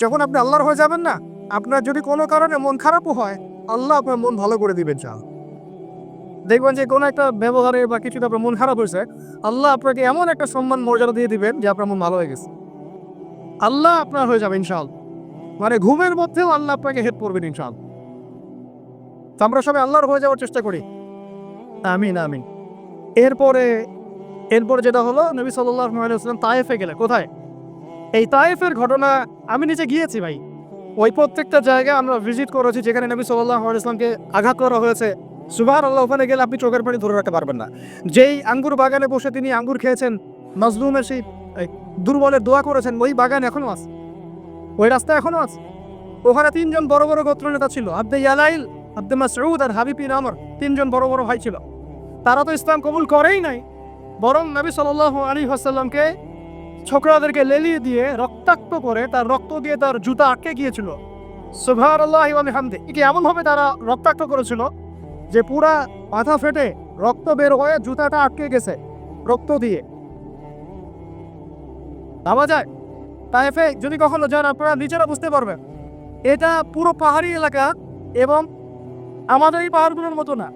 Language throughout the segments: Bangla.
যখন আপনি আল্লাহর হয়ে যাবেন না, আপনার যদি কোনো কারণে মন খারাপও হয়, আল্লাহ আপনার মন ভালো করে দিবেন। চাল দেখবেন যে কোনো একটা ব্যবহারে বা কিছুতে আপনার মন খারাপ হয়েছে, আল্লাহ আপনাকে এমন একটা সম্মান মর্যাদা দিয়ে দিবেন যে আপনার মন ভালো হয়ে গেছে। আল্লাহ আপনার হয়ে যাবে ইনশাআল্লাহ। মানে ঘুমের মধ্যেও আল্লাহ আপনাকে হেল্প করবেন ইনশাআল্লাহ। তো আমরা সবাই আল্লাহর হয়ে যাওয়ার চেষ্টা করি। আমিন আমিন। এরপরে এরপরে যেটা হলো, নবী সাল্লাল্লাহু আলাইহি ওয়াসাল্লাম তায়েফে গেলেন। কোথায়? এই তায়েফের ঘটনা আমি নিজে গিয়েছি ভাই। ওই প্রত্যেকটা জায়গায় আমরা ভিজিট করেছি যেখানে নবী সাল্লাল্লাহু আলাইহি ওয়াসাল্লামকে আঘাত করা হয়েছে। সুবহানাল্লাহ, ওখানে গেলে আপনি চোখের পানি ধরে রাখতে পারবেন না। যেই আঙ্গুর বাগানে বসে তিনি আঙ্গুর খেয়েছেন, মাজলুমের সেই এই দুর্বলের দোয়া করেছেন, ওই বাগান এখনো আছে, ওই রাস্তা এখনো আছে। ওখানে তিনজন বড় বড় গোত্রনেতা ছিল, আব্দে ইয়ালাইল, আব্দে মাসউদ আর হাবিব বিন আমর। তিনজন বড় বড় ভাই ছিল। তারা তো ইসলাম কবুল করেই নাই, বরং নবী সাল্লাল্লাহু আলাইহি ওয়াসাল্লামকে ছোকরাদেরকে লেলিয়ে দিয়ে রক্তাক্ত করে তার রক্ত দিয়ে তার জুতা আটকে গিয়েছিল। সুবহানাল্লাহি ওয়া বিহামদিহি। কি এমন ভাবে তারা রক্তাক্ত করেছিল যে পুরা মাথা ফেটে রক্ত বের হয়ে জুতাটা আটকে গেছে রক্ত দিয়ে। ভাবা যায়? তাইফে যদি কখনো যান আপনারা নিজেরা বুঝতে পারবেন। এটা পুরো পাহাড়ি এলাকা এবং আমাদের এই পাহাড়গুলোর মতো না।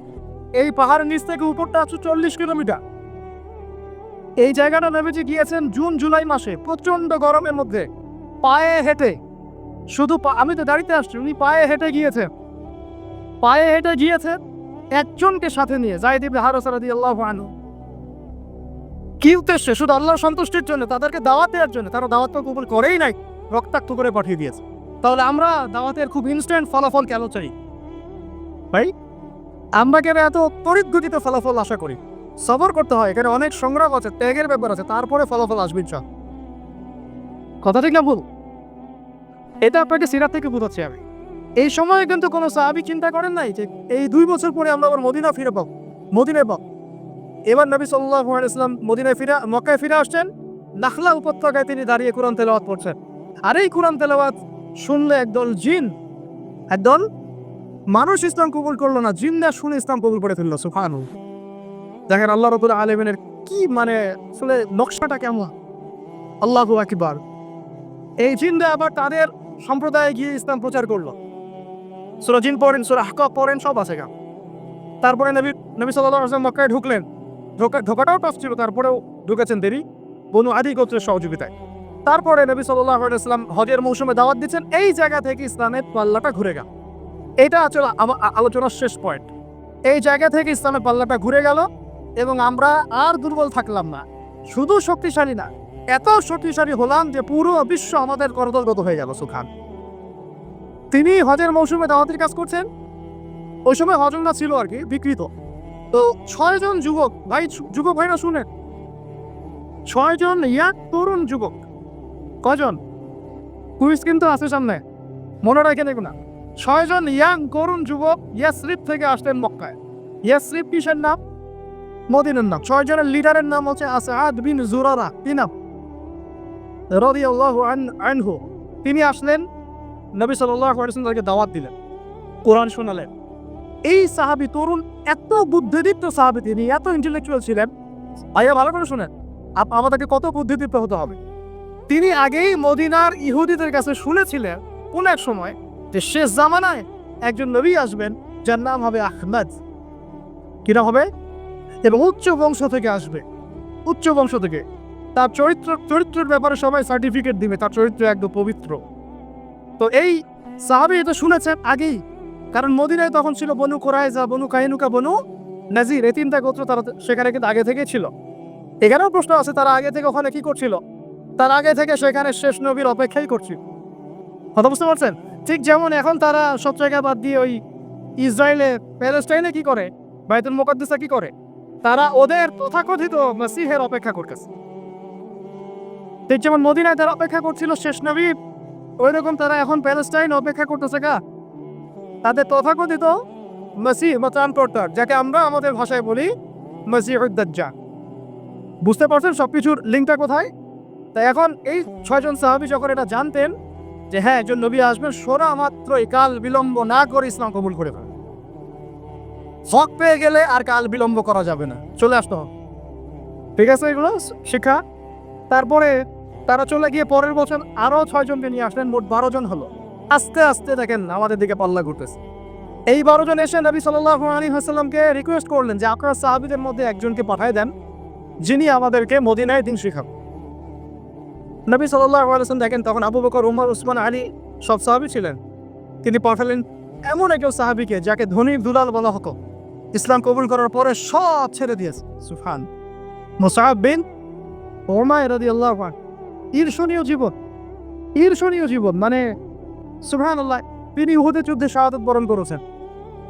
এই পাহাড়ের নিচ থেকে উপরটা 40 কিলোমিটার। এই জায়গাটা নবীজি গিয়েছেন জুন জুলাই মাসে প্রচন্ড গরমের মধ্যে, পায়ে হেঁটে। শুধু আমি তো দাঁড়িয়ে আসছি, উনি পায়ে হেঁটে গিয়েছেন। পায়ে হেঁটে গিয়েছেন একজনকে সাথে নিয়ে, যায়েদ ইবনে হারেসা রাদিয়াল্লাহু আনহু। কি উদ্দেশ্যে? শুধু আল্লাহর সন্তুষ্টির জন্য, তাদেরকে দাওয়াত দেওয়ার জন্য। তারা দাওয়াত তো কবুল করেই নাই, রক্তাক্ত করে পাঠিয়ে দিয়েছে। তাহলে আমরা দাওয়াতের খুব ইনস্ট্যান্ট ফলাফল কেন চাই ভাই? আমরা কেন এত তড়িৎ গতিতে ফলাফল আশা করি? সবর করতে হয়, এখানে অনেক সংগ্রাম আছে, ত্যাগের ব্যাপার আছে, তারপরে ফলাফল আসবে ইনশাআল্লাহ। কথা ঠিক না ভুল? এটা আপনাকে সিরাত থেকে বুঝাচ্ছি আমি। এই সময়ে কিন্তু কোনো সাহাবী চিন্তা করেন নাই যে এই 2 বছর পরে আমরা আবার মদিনা ফিরে পাবো, মদিনায় পাবো। এবার নবী সাল্লাল্লাহু আলাইহি ওয়াসাল্লাম মক্কায় ফিরে আসছেন। নাখলা উপত্যকায় তিনি দাঁড়িয়ে কোরআন তেলাওয়াত করছেন। আর এই কোরআন তেলাওয়াত শুনলে একদল মানুষ ইসলাম কবুল করলো না, জিন্না শুনে ইসলাম কবুল করে ফেললো। সুবহানাল্লাহ। দেখেন আল্লাহ রাব্বুল আলামিনের কি মানে আসলে নকশাটা কেমন। আল্লাহু আকবার। এই জিনরা আবার তাদের সম্প্রদায়ে গিয়ে ইসলাম প্রচার করলো। সূরা জিন পড়েন, সূরা আহকাফ পড়েন, সব আছে গা। তারপরে নবী সাল্লাল্লাহু আলাইহি ওয়াসাল্লাম মক্কায় ঢুকলেন। ঢোকাটাও টাফ ছিল, তারপরেও ঢুকেছেন দেরি, বনু আদি গোত্রের সহযোগিতায়। তারপরে নবী সাল্লাল্লাহু আলাইহি ওয়াসাল্লাম হজের মৌসুমে দাওয়াত দিচ্ছেন। এই জায়গা থেকে ইসলামের পাল্লাটা ঘুরে গেল। এটা আসলে আলোচনার শেষ পয়েন্ট। এই জায়গা থেকে ইসলামের পাল্লাটা ঘুরে গেল এবং আমরা আর দুর্বল থাকলাম না, শুধু শক্তিশালী না, এত শক্তিশালী হলাম যে পুরো বিশ্ব আমাদের করদলগত হয়ে গেল। সুবহান। তিনি হজের মৌসুমে দাওয়াতের কাজ করছেন। ওই সময় হজরটা ছিল আর কি বিকৃত। তো 6 জন যুবক ভাই, যুবক ভাইরা শুনেন, 6 জন ইয়াং তরুণ যুবক। কজন? কুইজ কিন্তু আছে সামনে, মনে রাখেন এগুলা। 6 জন ইয়াং তরুণ যুবক ইয়াসরিব থেকে আসলেন মক্কায়। ইয়াসরিব কিসের নাম? মদিনার নাম। 6 জনের লিডারের নাম হচ্ছে আসাদ বিন জুরারা। কি নাম? রাদিয়াল্লাহু আনহু। তিনি আসলেন, নবী সাল্লাল্লাহু আলাইহি ওয়াসাল্লাম তাকে দাওয়াত দিলেন, কোরআন শোনালেন। এই সাহাবী তরুণ, এত বুদ্ধিদীপ্ত সাহাবী, তিনি এত ইন্টেলেকচুয়াল ছিলেন। ভাইয়া ভালো করে শুনেন, আমাদেরকে কত বুদ্ধিদীপ্ত হতে হবে। তিনি আগেই মদিনার ইহুদিদের কাছে শুনেছিলেন কোন এক সময় যে শেষ জামানায় একজন নবী আসবেন যার নাম হবে আহমদ। কিনা হবে? এবং উচ্চ বংশ থেকে আসবে, উচ্চ বংশ থেকে। তার চরিত্রের ব্যাপারে সবাই সার্টিফিকেট দিবে, তার চরিত্র একদম পবিত্র। তো এই সাহাবী এটা শুনেছেন আগেই, কারণ মদিনায় তখন ছিল বনু কুরাইজা, বনু কাইনুকা, বনু নাজির, এই 3টা গোত্র তারা সেখানে কিন্তু আগে থেকে ছিল। এখানেও প্রশ্ন আছে, তারা আগে থেকে ওখানে কি করছিল? তার আগে থেকে সেখানে শেষ নবীর অপেক্ষাই করছিল। কথা বুঝতে পারছেন? ঠিক যেমন এখন তারা সব জায়গা বাদ দিয়ে ওই ইসরায়েলে, প্যালেস্টাইনে কি করে, বাইতুল মুকাদ্দাসে কি করে, তারা ওদের তথাকথিত মসিহের অপেক্ষা করতেছে। ঠিক যেমন মদিনায় তারা অপেক্ষা করছিল শেষ নবী, ওইরকম তারা এখন প্যালেস্টাইন অপেক্ষা করতেছে তাদের তথাকথিত মসিহ বা ত্রাণকর্তা, যাকে আমরা আমাদের ভাষায় বলি মসিহুদ দাজ্জাল। বুঝতে পারছেন সবকিছুর লিঙ্কটা কোথায়? তাই এখন এই 6 জন সাহাবী যখন এটা জানতেন যে হ্যাঁ একজন নবী আসবেন, শোনা মাত্রই কাল বিলম্ব না করে ইসলাম কবুল করে ফেলেন। হক পেয়ে গেলে আর কাল বিলম্ব করা যাবে না, চলে আসতে হবে। ঠিক আছে, এগুলো শিক্ষা। তারা চলে গিয়ে পরের বছর আরও 6 জনকে নিয়ে আসলেন, মোট 12 জন হলো। আস্তে আস্তে দেখেন আমাদের দিকে পাল্লা ঘুরতেছে। এই 12 জন এসে নবী সাল্লাল্লাহু আলাইহি ওয়াসাল্লামকে রিকোয়েস্ট করলেন যে আপনারা সাহাবীদের মধ্যে একজনকে পাঠিয়ে দেন যিনি আমাদেরকে মদিনায় দিন শিখাবেন। নবী সাল্লাল্লাহু আলাইহি ওয়াসাল্লাম দেখেন তখন আবু বকর, উমর, উসমান, আলী সব সাহাবী ছিলেন। তিনি পাঠালেন এমন একজন সাহাবীকে যাকে ধনী দুলাল বলা হতো, ইসলাম কবুল করার পরে সব ছেড়ে দিয়েছে। সুবহান। মুসআব বিন উমাইর রাদিয়াল্লাহু আনহু। ঈর্ষণীয় জীবন, ঈর্ষণীয় জীবন, মানে সুবহানাল্লাহ। তিনি উহুদের যুদ্ধে শাহাদাত বরণ করেছেন।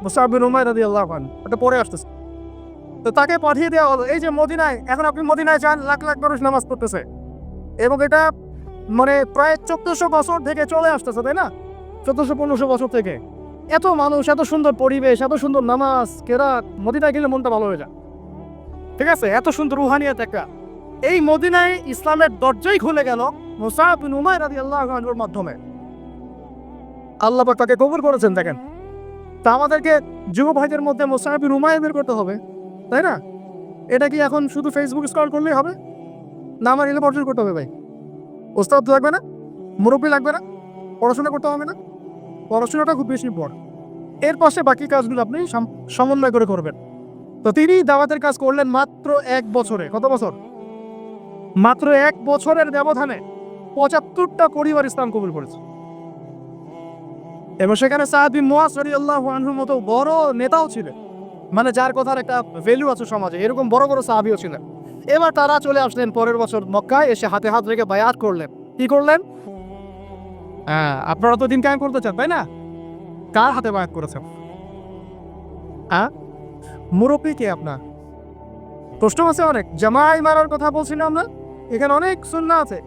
মুসআব বিন উমাইর রাদিয়াল্লাহু আনহু, এটা পরে আসতেছে। তো তাকে পাঠিয়ে দেওয়া হলো এই যে মদিনায়। এখন আপনি মদিনায় যান, লাখ লাখ মানুষ নামাজ পড়তেছে এবং এটা মানে প্রায় 1400 বছর থেকে চলে আসতেছে, তাই না? 1400-1500 বছর থেকে এত মানুষ, এত সুন্দর পরিবেশ, এত সুন্দর নামাজ কেরাত, মদিনায় গেলে মনটা ভালো হয়ে যায়। ঠিক আছে, এত সুন্দর রুহানিয়াত একটা। এই মদিনায় ইসলামের দরজাই খুলে গেল মুসআব বিন উমাইর রাদিয়াল্লাহু আনহুর মাধ্যমে। আল্লাহ পাক তাকে কবুল করেছেন। দেখেন, তা আমাদেরকে যুব ভাইদের মধ্যে মুসআব বিন উমাইর বের করতে হবে, তাই না? এটা কি এখন শুধু ফেসবুক স্ক্রল করলেই হবে? না, আমার এলে অর্জন করতে হবে ভাই। ওস্তাদ লাগবে না, মুরব্বী লাগবে না, পড়াশোনা করতে হবে না। পড়াশোনাটা খুব বেশি পড়, এর পাশে বাকি কাজগুলো আপনি সমন্বয় করে করবেন। তো তিনি দাওয়াতের কাজ করলেন মাত্র 1 বছরে। কত বছর? মাত্র 1 বছরের ব্যবধানে 75টা পরিবার ইসলাম কবুল করেছে। এবং সেখানে সাদ বিন মুআজ রাদিয়াল্লাহু আনহুর মতো বড় নেতাও ছিলেন, মানে যার কথার একটা ভ্যালু আছে সমাজে, এরকম বড় বড় সাহাবীও ছিলেন। এবার তারা চলে আসলেন পরের বছর মক্কায়, এসে হাতে হাত রেখে বায়াত করলেন। কি করলেন? আপনারা তো দিন কায়েম করতে চান, তাই না? কার হাতে বায়াত করেছেন? মুরব্বী কে আপনার? প্রশ্ন আছে অনেক। জামাই মারার কথা বলছিলাম না, এখানে অনেক সুন্নাহ আছে।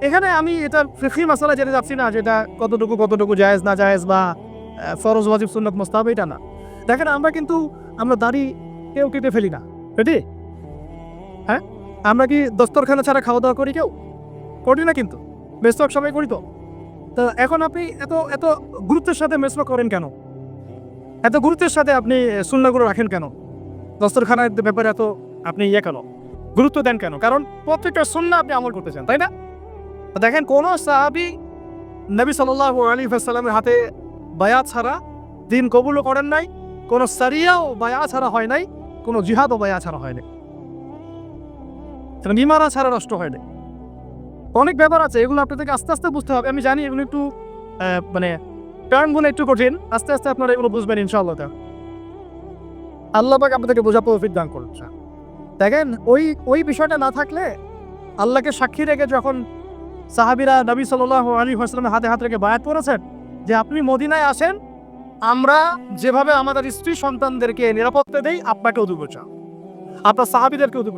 এখানে আমি এটা ফিকহি মাসালা জেনে যাচ্ছি না, যেটা কতটুকু জায়েজ না জায়েজ বা ফরজ ওয়াজিব সুন্নাত মুস্তাহাব, এটা না। দেখেন আমরা দাড়ি কেউ কেটে ফেলি না, রেডি? হ্যাঁ, আমরা কি দস্তরখানা ছাড়া খাওয়া দাওয়া করি? কেউ করি না, কিন্তু মেসওয়াক সবাই করি। তো এখন আপনি এত এত গুরুত্বের সাথে মেসওয়াক করেন কেন? এত গুরুত্বের সাথে আপনি সুন্নাহগুলো রাখেন কেন? দস্তরখানার ব্যাপারে এত আপনি কেন গুরুত্ব দেন কেন? কারণ প্রত্যেকটা সুন্নাহ আপনি আমল করতে চান, তাই না? দেখেন, কোন সাহাবী নবী সাল্লাল্লাহু আলাইহি ওয়াসাল্লামের হাতে বায়াত ছাড়া দিন কবুলও করেন নাই, কোন সারিয়াও বায়াত ছাড়া হয় নাই, কোন জিহাদও বায়াত ছাড়া হয় নাই, ইমারা ছাড়া নষ্ট হয় নাই। অনেক ব্যাপার আছে, এগুলো আপনাদেরকে আস্তে আস্তে বুঝতে হবে। আমি জানি এগুলো একটু মানে টার্মগুলো একটু কঠিন, আস্তে আস্তে আপনারা এগুলো বুঝবেন ইনশাআল্লাহ। আল্লাহ পাক আপনাদেরকে বোঝা তৌফিক দান করুন। দেখেন, ওই বিষয়টা না থাকলে, আল্লাহকে সাক্ষী রেখে যখন সাহাবীরা নবী সাল্লাল্লাহু আলাইহি ওয়াসাল্লামের হাতে হাত রেখে বায়াত করেছেন যে আপনি মদিনায় আসেন, আমরা যেভাবে আমাদের স্ত্রী সন্তানদেরকে নিরাপত্তা দেই, আপনাকেও দেবো, আপনার সাহাবীদেরকেও দেবো।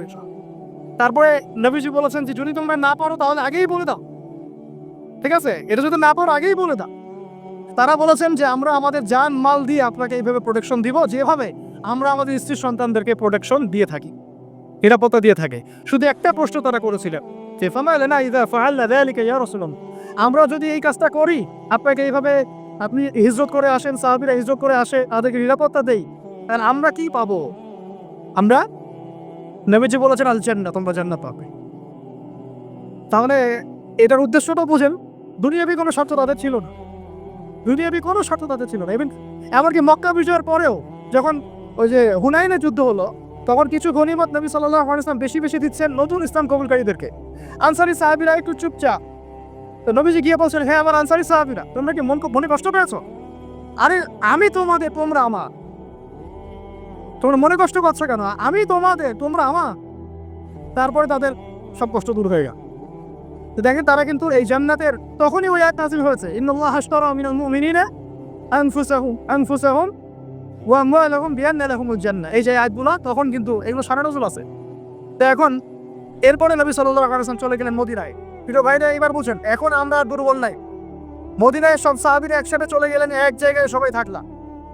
তারপরে নবীজি বলেছেন যে যদি তোমরা না পারো তাহলে আগেই বলে দাও, ঠিক আছে? এটা যদি না পারো আগেই বলে দাও। তারা বলেছেন যে আমরা আমাদের জান মাল দিয়ে আপনাকে এইভাবে প্রোটেকশন দিব, যেভাবে আমরা আমাদের স্ত্রী সন্তানদেরকে প্রোটেকশন দিয়ে থাকি, নিরাপত্তা দিয়ে থাকে। শুধু একটা প্রশ্ন তারা করেছিলেন যে ফামালানা ইযা ফাআলনা যালিকা ইয়া রাসূলুল্লাহ, আমরা যদি এই কাজটা করি, আপনাকে এইভাবে আপনি হিজরত করে আসেন, সাহাবীরা হিজরত করে আসে, তাদেরকে নিরাপত্তা দেই, তাহলে আমরা কি পাবো? আমরা, নবীজি বলেছেন আল জান্নাহ, তোমরা জান্নাত পাবে। তাহলে এটার উদ্দেশ্যটা বুঝেন। দুনিয়াবি কোনো স্বার্থ তাদের ছিল না, দুনিয়াবি কোনো স্বার্থ তাদের ছিল না। এমনকি মক্কা বিজয়ের পরেও যখন ওই যে হুনাইনের যুদ্ধ হলো, তখন কিছু গনিমত নবী সাল্লাল্লাহু আলাইহি ওয়াসাল্লাম বেশি বেশি দিচ্ছেন নতুন ইসলাম কবুলকারীদেরকে। আনসারী সাহাবীরা একটু চুপচাপ। তো নবীজি গিয়ে বলছেন, হ্যাঁ আমার আনসারী সাহাবীরা, তোমরা কি মনে কষ্ট পেয়েছো? আরে আমি তোমাদের, তোমরা আমার। তোমরা মনে কষ্ট করছো কেন? আমি তোমাদের, তোমরা আমার। তারপরে তাদের সব কষ্ট দূর হয়ে গেল। তো দেখেন, তারা কিন্তু এই জান্নাতের তখনই ওই আয়াত নাযিল হয়েছে, ইন্নাল্লাহা আশতারা মিনাল মুমিনিনা আনফুসাহুম ওয়া আমওয়ালাহুম বিআন্না লাহুমুল জান্নাহ। এই যে আয়াতগুলো, তখন কিন্তু এগুলো সারা নজুল আছে। তো এখন এরপরে নবী সাল্লাল্লাহু আলাইহি ওয়াসাল্লাম চলে গেলেন মদিনায়। প্রিয় ভাইরা, এবার বুঝেন, এখন আমরা দুর্বল নাই। মদিনায় সব সাহাবীরা একসাথে চলে গেলেন, এক জায়গায় সবাই থাকলাম।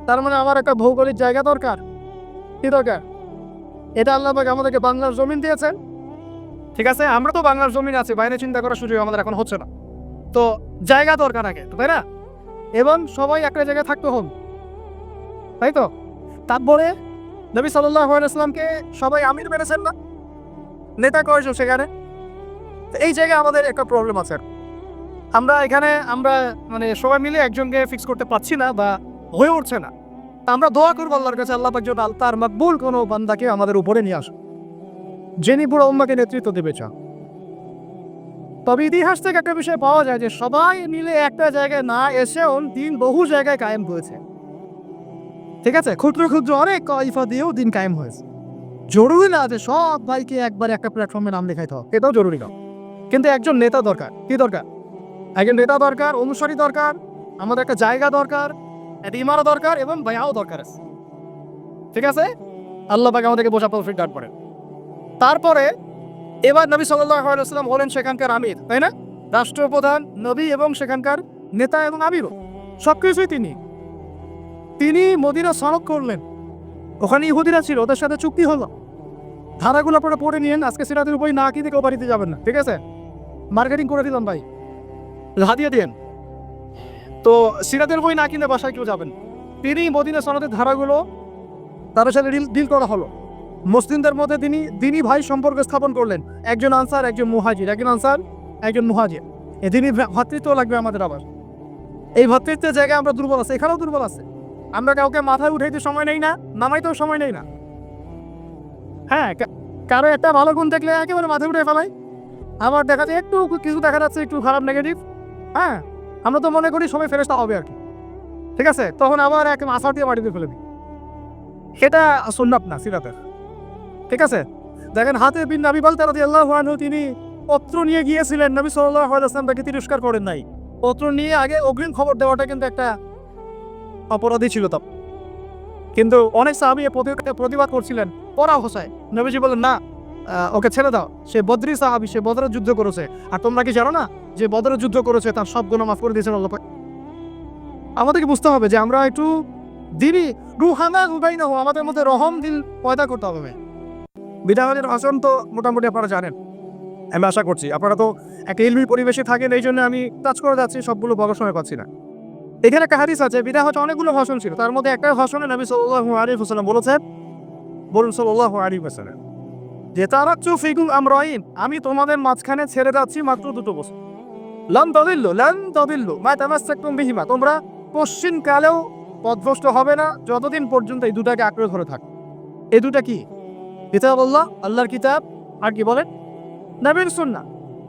তার মানে আমার একটা ভৌগোলিক জায়গা দরকার। কি দরকার? এটা আল্লাহ পাক আমাদেরকে বাংলার জমিন দিয়েছেন, ঠিক আছে? আমরা তো বাংলার জমিন আছে, বাইরে চিন্তা করার সুযোগ আমাদের এখন হচ্ছে না। তো জায়গা দরকার আগে, তাই না? এবং সবাই একটা জায়গায় থাকতে হন, তাই তো? তারপরে নবী সাল্লাল্লাহু আলাইহি ওয়াসাল্লামকে সবাই আমির মেনেছেন না? নেতা কয়জন সেখানে? এই জায়গায় আমাদের একটা প্রবলেম আছে। আমরা এখানে মানে সবাই মিলে একজনকে ফিক্স করতে পারছি না বা হয়ে উঠছে না। তা আমরা দোয়া করবো আল্লাহর কাছে, আল্লাহ পাক যেন তার মকবুল কোনো বান্দাকে আমাদের উপরে নিয়ে আসে, যিনি পুরো উম্মাহকে নেতৃত্ব দেবে চান। তবে ইতিহাস থেকে একটা বিষয় পাওয়া যায় যে সবাই মিলে একটা জায়গায় না এসেও দিন বহু জায়গায় কায়েম হয়েছে। ঠিক আছে, ক্ষুদ্র ক্ষুদ্র অনেক তয়ফা দিয়েও দিন কায়েম হয়েছে। জরুরি না যে সব ভাইকে একবার একটা প্ল্যাটফর্মে নাম লেখাইতে হবে, এটাও জরুরি না। কিন্তু একজন নেতা দরকার। কি দরকার? একজন নেতা দরকার, অনুসারী দরকার, আমাদের একটা জায়গা দরকার, একটা ইমারত দরকার এবং বায়াও দরকার আছে। ঠিক আছে, আল্লাহ পাক আমাদেরকে বোঝা তৌফিক দান করেন। তারপরে এবার নবী সাল্লাল্লাহু আলাইহি ওয়াসাল্লাম হলেন সেখানকার আমির, তাই না? রাষ্ট্রপ্রধান, নবী এবং সেখানকার নেতা এবং আমিরও সবকিছুই তিনি মদিনা সনদ করলেন। ওখানে ইহুদিরা ছিল, ওদের সাথে চুক্তি হলো। ধারাগুলো আপনারা পড়ে নিয়েন, আজকে সিরাতের বই না কিনে কেউ বাড়িতে যাবেন না। ঠিক আছে, মার্কেটিং করে দিলাম ভাই, হাদিয়ে দিয়েন। তো সিরাতের বই না কিনে বাসায় কেউ যাবেন। তিনি মদিনা সনদের ধারাগুলো তাদের সাথে ডিল করা হলো। মুসলিমদের মধ্যে তিনি ভাই সম্পর্ক স্থাপন করলেন, একজন আনসার একজন মুহাজির, একজন আনসার একজন মুহাজির। তিনি ভাতৃত্ব লাগবে আমাদের। আবার এই ভাতৃত্বের জায়গায় আমরা দুর্বল আছে, এখানেও দুর্বল আছে। আমরা কাউকে মাথায় উঠাইতে সময় নেই না, নামাইতেও সময় নেই না। হ্যাঁ, কারো একটা ভালো গুণ দেখলে একেবারে মাথায় উঠে ফেলাই। আমার দেখা যায় একটু কিছু দেখা যাচ্ছে একটু খারাপ নেগেটিভ, হ্যাঁ, আমরা তো মনে করি সবাই ফেরেশতা হবে আর কি। ঠিক আছে, তখন আবার এক মাথা দিয়ে মাটিতে ফেলে দিই। সেটা সুন্নাত না সিরাতের। ঠিক আছে, দেখেন হাতে বিন আবি বালতা রাদিয়াল্লাহু আনহু, তিনি পত্র নিয়ে গিয়েছিলেন, নবী সাল্লাল্লাহু আলাইহি ওয়াসাল্লাম তাকে তিরস্কার করেন নাই। পত্র নিয়ে আগে অগ্রিম খবর দেওয়াটা কিন্তু একটা অপরাধী ছিল তখন। কিন্তু অনেক সাহাবী প্রতিবাদ করছিলেন, পড়া হোসায়। নবীজি বলেন না, ওকে ছেড়ে দাও, সে বদরি সাহাবী, সে বদরের যুদ্ধ করেছে। আর তোমরা কি জানো না যে বদরের যুদ্ধ করেছে তার সব গুনাহ মাফ করে দিয়েছেন আল্লাহ পাক। আমাদেরকে বুঝতে হবে যে আমরা একটু দিনই রুহানা রুবাইনাহু, আমাদের মধ্যে রহম দিল পয়দা করতে হবে। বিদায়ের ভাষণ তো মোটামুটি আপনারা জানেন, আমি আশা করছি। আপনারা তো একটা ইলমি পরিবেশে থাকেন, এই জন্য আমি টাচ করে যাচ্ছি, সবগুলো বলার সময় পাচ্ছি না। এখানে একটা হাদিস আছে, বিদায় হচ্ছে অনেকগুলো ভাষণ ছিল, তার মধ্যে একটা ভাষণে নবী সাল্লাল্লাহু আলাইহি ওয়াসাল্লাম বলেছেন, বলুন সাল্লাল্লাহু আলাইহি ওয়াসাল্লাম, যে তারাকতু ফিকুম আমরাইন, আমি তোমাদের মাঝখানে ছেড়ে যাচ্ছি মাত্র দুটো বস্তু। লান তাদিল্লু মা তামাসসাকতুম বিহিমা, তোমরা পশ্চিম কালেও পথভ্রষ্ট হবে না যতদিন পর্যন্ত এই দুটাকে আঁকড়ে ধরে থাকো। এই দুটা কি? কিতাবুল্লাহ, আল্লাহর কিতাব, আর কি বলেন? নবীর সুন্নাহ।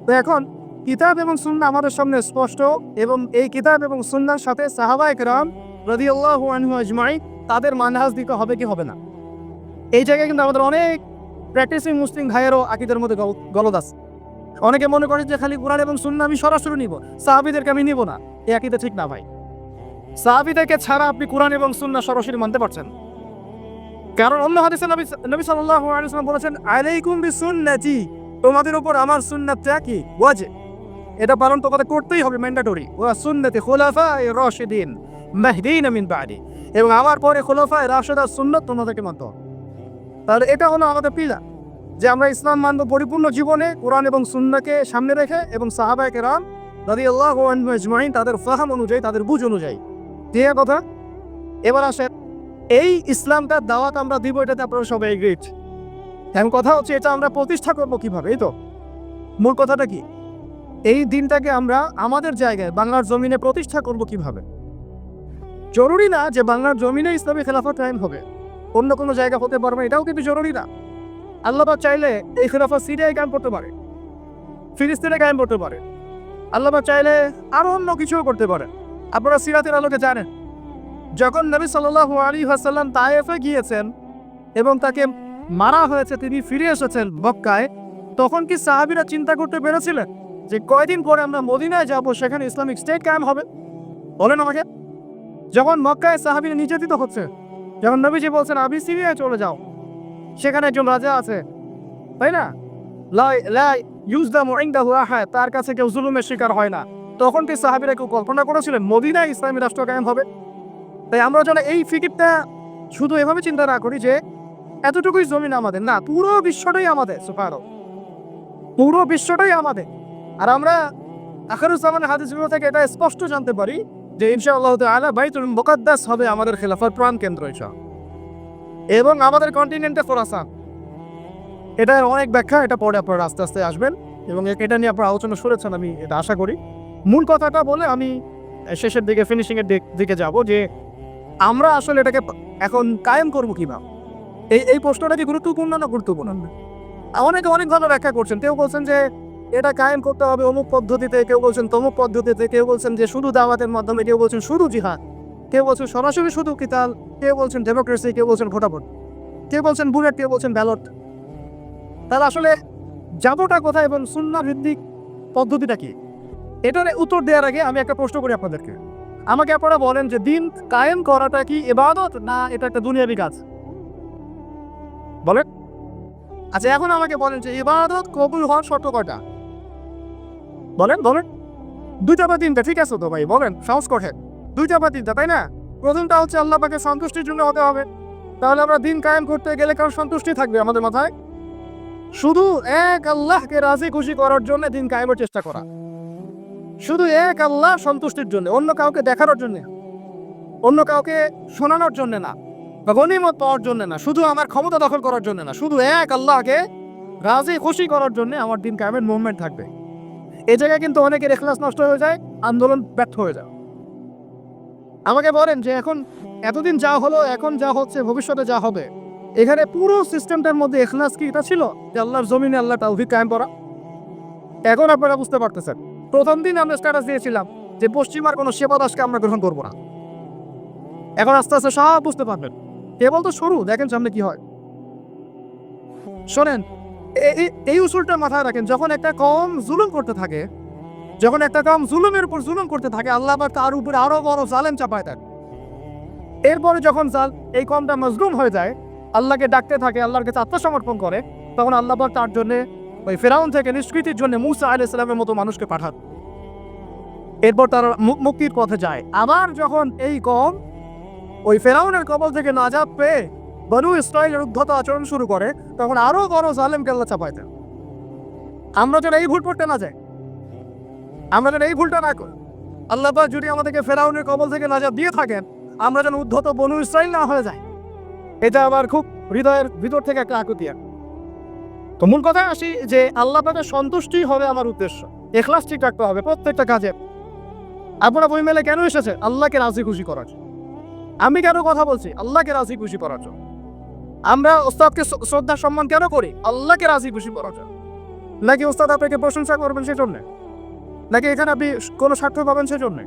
তো এখন কিতাব এবং সুন্নাহ আমাদের সামনে স্পষ্ট, এবং এই কিতাব এবং সুন্নাহর সাথে সাহাবায়ে কেরাম রাদিয়াল্লাহু আনহুম আজমাইন তাদের মানহাজ দিতে হবে কি হবে না। এই জায়গায় কিন্তু আমাদের অনেক প্র্যাকটিসিং মুসলিম ভাইয়েরও আকীদার মধ্যে গলদ আছে। অনেকে মনে করে যে খালি কোরআন এবং সুন্নাহ আমি সরাসরি নিব, সাহাবীদেরকে আমি নিব না। এই আকীদা ঠিক না ভাই। সাহাবীদেরকে ছাড়া আপনি কোরআন এবং সুন্নাহ সরাসরি মানতে পারছেন। কারণ অন্য হাদিসে নবী সাল্লাল্লাহু আলাইহি ওয়াসাল্লাম বলেছেন, আলাইকুম বিসুন্নতি, তোমাদের উপর আমার সুন্নাতটা কি ওয়াজিব, এটা পালন তোমাদের করতেই হবে, ম্যান্ডেটরি। ওয়া সুন্নতি খুলাফায়ে রাশিদিন মাহদিনা মিন বাদি, এবং আমার পরে খুলাফায়ে রাশিদার সুন্নাত তোমাদেরকে মানতে হবে। তাহলে এটা হলো আমাদের পিলা, যে আমরা ইসলাম মানব পরিপূর্ণ জীবনে কোরআন এবং সুন্নাহকে সামনে রেখে, এবং সাহাবায়ে কেরাম রাদিয়াল্লাহু আনহুম আজমাইন তাদের ফাহাম অনুযায়ী, তাদের বুঝ অনুযায়ী। ঠিক কথা। এবার আসেন, এই ইসলামটার দাওয়াত আমরা দিব, এটাতে আপনারা সবাই এগ্রিড। এখন কথা হচ্ছে এটা আমরা প্রতিষ্ঠা করবো কিভাবে, এই তো মূল কথাটা কি। এই দিনটাকে আমরা আমাদের জায়গায় বাংলার জমিনে প্রতিষ্ঠা করব কিভাবে। জরুরি না যে বাংলার জমিনে ইসলামী খেলাফত কায়েম হবে, অন্য কোনো জায়গা হতে পারবে, এটাও কিন্তু জরুরি না। আল্লাহ পাক চাইলে এই খেলাফত সিরিয়ায় কায়েম করতে পারে, ফিলিস্তিনে কায়েম করতে পারে, আল্লাহ পাক চাইলে আরো অন্য কিছুও করতে পারে। আপনারা সিরাতের আলোকে জানেন, যখন নবী সাল্লাল্লাহু আলাইহি ওয়াসাল্লাম তায়েফে গিয়েছেন এবং তাকে মারা হয়েছে, তিনি ফিরে এসেছেন মক্কায়, তখন কি সাহাবীরা চিন্তা করতে পেরেছিলেন যে কয়দিন পরে আমরা মদিনায় যাব, সেখানে ইসলামিক স্টেট কায়েম হবে? বলেন আমাকে। যখন মক্কায় সাহাবীরা নির্যাতিত হচ্ছে, যখন নবীজি বলছেন আপনি সিরিয়ায় চলে যাও, সেখানে একজন রাজা আছে, তাই না, লা ইউজদামু ইনদাহু আহাদ, তার কাছে কেউ জুলুমের শিকার হয় না, তখন কি সাহাবীরা কেউ কল্পনা করেছিলেন মদিনায় ইসলামী রাষ্ট্র কায়েম হবে? তাই আমরা যেন এই ফিকিরটা শুধু এভাবে চিন্তা না করি যে এতটুকুই জমিন আমাদের, না, পুরো বিশ্বটাই আমাদের। সুবহানাল্লাহ, পুরো বিশ্বটাই আমাদের। আর আমরা আখিরুজ জামানের হাদিসগুলো থেকে এটা স্পষ্ট জানতে পারি যে ইনশাআল্লাহ তাআলা বাইতুল মুকাদ্দাস হবে আমাদের খেলাফত প্রাণ কেন্দ্র ইনশাআল্লাহ, এবং আমাদের কন্টিনেন্টে খোরাসান। এটার অনেক ব্যাখ্যা, এটা পরে আপনারা আস্তে আস্তে আসবেন। এবং এটা নিয়ে আপনারা আলোচনা শুনেছেন, আমি এটা আশা করি। মূল কথাটা বলে আমি শেষের দিকে ফিনিশিংয়ের দিকে যাব, যে আমরা আসলে এটাকে এখন কায়েম করবো কীভাবে। এই প্রশ্নটা কি গুরুত্বপূর্ণ না গুরুত্বপূর্ণ? অনেকে অনেকভাবে ব্যাখ্যা করছেন। কেউ বলছেন যে এটা কায়েম করতে হবে অমুক পদ্ধতিতে, কেউ বলছেন তমুক পদ্ধতিতে, কেউ বলছেন যে শুধু দাওয়াতের মাধ্যমে, কেউ বলছেন শুধু জিহাদ, কেউ বলছেন সরাসরি শুধু কিতাল, কেউ বলছেন ডেমোক্রেসি, কেউ বলছেন ভোটাভোট, কেউ বলছেন বুলেট, কেউ বলছেন ব্যালট। তাহলে আসলে যাবোটা কোথায় এবং সুন্নাহ ভিত্তিক পদ্ধতিটা কি? এটার উত্তর দেওয়ার আগে আমি একটা প্রশ্ন করি আপনাদেরকে। আমাকে আপনারা বলেন যে দিন কায়েম করাটা কি ইবাদত না এটা একটা দুনিয়াবি কাজ? বলেন। আচ্ছা, এখন আমাকে বলেন যে ইবাদত কবুল হওয়ার শর্ত কয়টা? বলেন বলেন। 2টা বা 3টা? ঠিক আছে তো ভাই, বলেন, সাহস করেন। 2টা বা 3টা, তাই না? প্রথমটা হচ্ছে আল্লাহ পাকের সন্তুষ্টির জন্য হতে হবে। তাহলে আমরা দিন কায়েম করতে গেলে কারণ সন্তুষ্টি থাকবে আমাদের মাথায়? শুধু এক আল্লাহকে রাজি খুশি করার জন্য দিন কায়েমের চেষ্টা করা, শুধু এক আল্লাহ সন্তুষ্টির জন্য, অন্য কাউকে দেখানোর জন্য, অন্য কাউকে শোনানোর জন্য না, বা গনিমত পাওয়ার জন্য না, শুধু আমার ক্ষমতা দখল করার জন্য না, শুধু এক আল্লাহকে রাজি খুশি করার জন্য আমার দিন কায়েমের মুভমেন্ট থাকবে। এই জায়গায় কিন্তু অনেকের ইখলাস নষ্ট হয়ে যায়, আন্দোলন ব্যর্থ হয়ে যায়। আমাকে বলেন যে এখন এতদিন যা হলো, এখন যা হচ্ছে, ভবিষ্যতে যা হবে, এখানে পুরো সিস্টেমটার মধ্যে ইখলাস কি এটা ছিল যে আল্লাহর জমিনে আল্লাহ তাওহীদ কায়েম করা? এখন আপনারা বুঝতে পারতেছেন। প্রথম দিন আমরা স্ট্যাটাস দিয়েছিলাম যে পশ্চিমার কোনো সেবা দাসকে আমরা গ্রহণ করবো না। এখন আস্তে আস্তে সব বুঝতে পারবেন। কেবল তো শুরু, দেখেন সামনে কি হয়। শোনেন, এই উসুলটা মাথায় রাখেন। যখন একটা কম জুলুম করতে থাকে, যখন একটা কম জুলুমের উপর জুলুম করতে থাকে, আল্লাহ আবার তার উপরে আরো বড় জালেম চাপায় দেন। এরপরে যখন এই কমটা মজলুম হয়ে যায়, আল্লাহকে ডাকতে থাকে, আল্লাহর কাছে আত্মসমর্পণ করে, তখন আল্লাহ পাক তার জন্য ওই ফেরাউন থেকে নিষ্কৃতির জন্য মুসা আলাইহিস সালামের মতো মানুষকে পাঠান। এরপর তারা মুক্তির পথে যায়। আবার যখন এই কম ওই ফেরাউনের কবল থেকে নাজাত পেয়ে বনু ইসরাইলের উদ্ধত আচরণ শুরু করে, তখন আরো বড় জালেমকে আল্লাহ চাপায় দেন। আমরা যেন এই ভুল করতে না যাই, আমরা যেন এই ভুলটা না করি। আল্লাহ পাক যদি আমাদেরকে ফেরাউনের কবল থেকে নাজাত দিয়ে থাকেন, আমরা যেন উদ্ধত বনু ইসরাইল না হয়ে যায়। এটা আবার খুব হৃদয়ের ভিতর থেকে একটা আকুতি। তো মূল কথায় আসি যে আল্লাহ পাকের সন্তুষ্টি হবে আমার উদ্দেশ্য, ইখলাস ঠিক রাখতে হবে প্রত্যেকটা কাজে। আপনারা বই মেলে কেন এসেছে? আল্লাহকে রাজি খুশি করার জন্য। আমি কেন কথা বলছি? আল্লাহকে রাজি খুশি করার জন্য। আমরা ওস্তাদকে শ্রদ্ধা সম্মান কেন করি? আল্লাহকে রাজি খুশি করার জন্য। নাকি ওস্তাদ আপনাকে প্রশংসা করবেন সেজন্য, নাকি এখানে আপনি কোনো স্বার্থ পাবেন সেজন্য?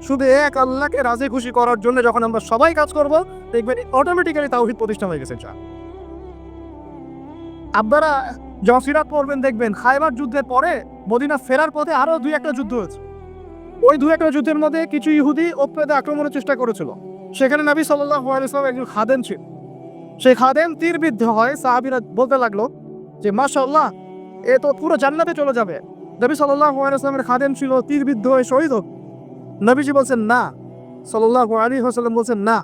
শুধু এক আল্লাহকে রাজি খুশি করার জন্য যখন আমরা সবাই কাজ করব, দেখবেন অটোমেটিক্যালি তাওহীদ প্রতিষ্ঠা হয়ে গেছে। আপনারা যখন সিরাত পড়বেন দেখবেন খায়বার যুদ্ধের পরে মদিনা ফেরার পথে আরো 2-1টা যুদ্ধ হয়েছে। ওই 2-1টা যুদ্ধের মধ্যে কিছু ইহুদি ওপরে আক্রমণের চেষ্টা করেছিল। সেখানে নবী সাল্লাল্লাহু আলাইহি ওয়াসাল্লাম একজন খাদেম ছিল। সেই খাদেম তীরবিদ্ধ হয়। সাহাবীরা বলতে লাগলো যে মাশাআল্লাহ, এ তো পুরো জান্নাতে চলে যাবে। নবী সাল্লাল্লাহু আলাইহি ওয়াসাল্লামের খাদেম ছিল, তীরবিদ্ধ হয়ে শহীদ হোক। নবীজি বলছেন না, সাল্লাল্লাহু আলাইহি ওয়াসাল্লাম বলছেন না,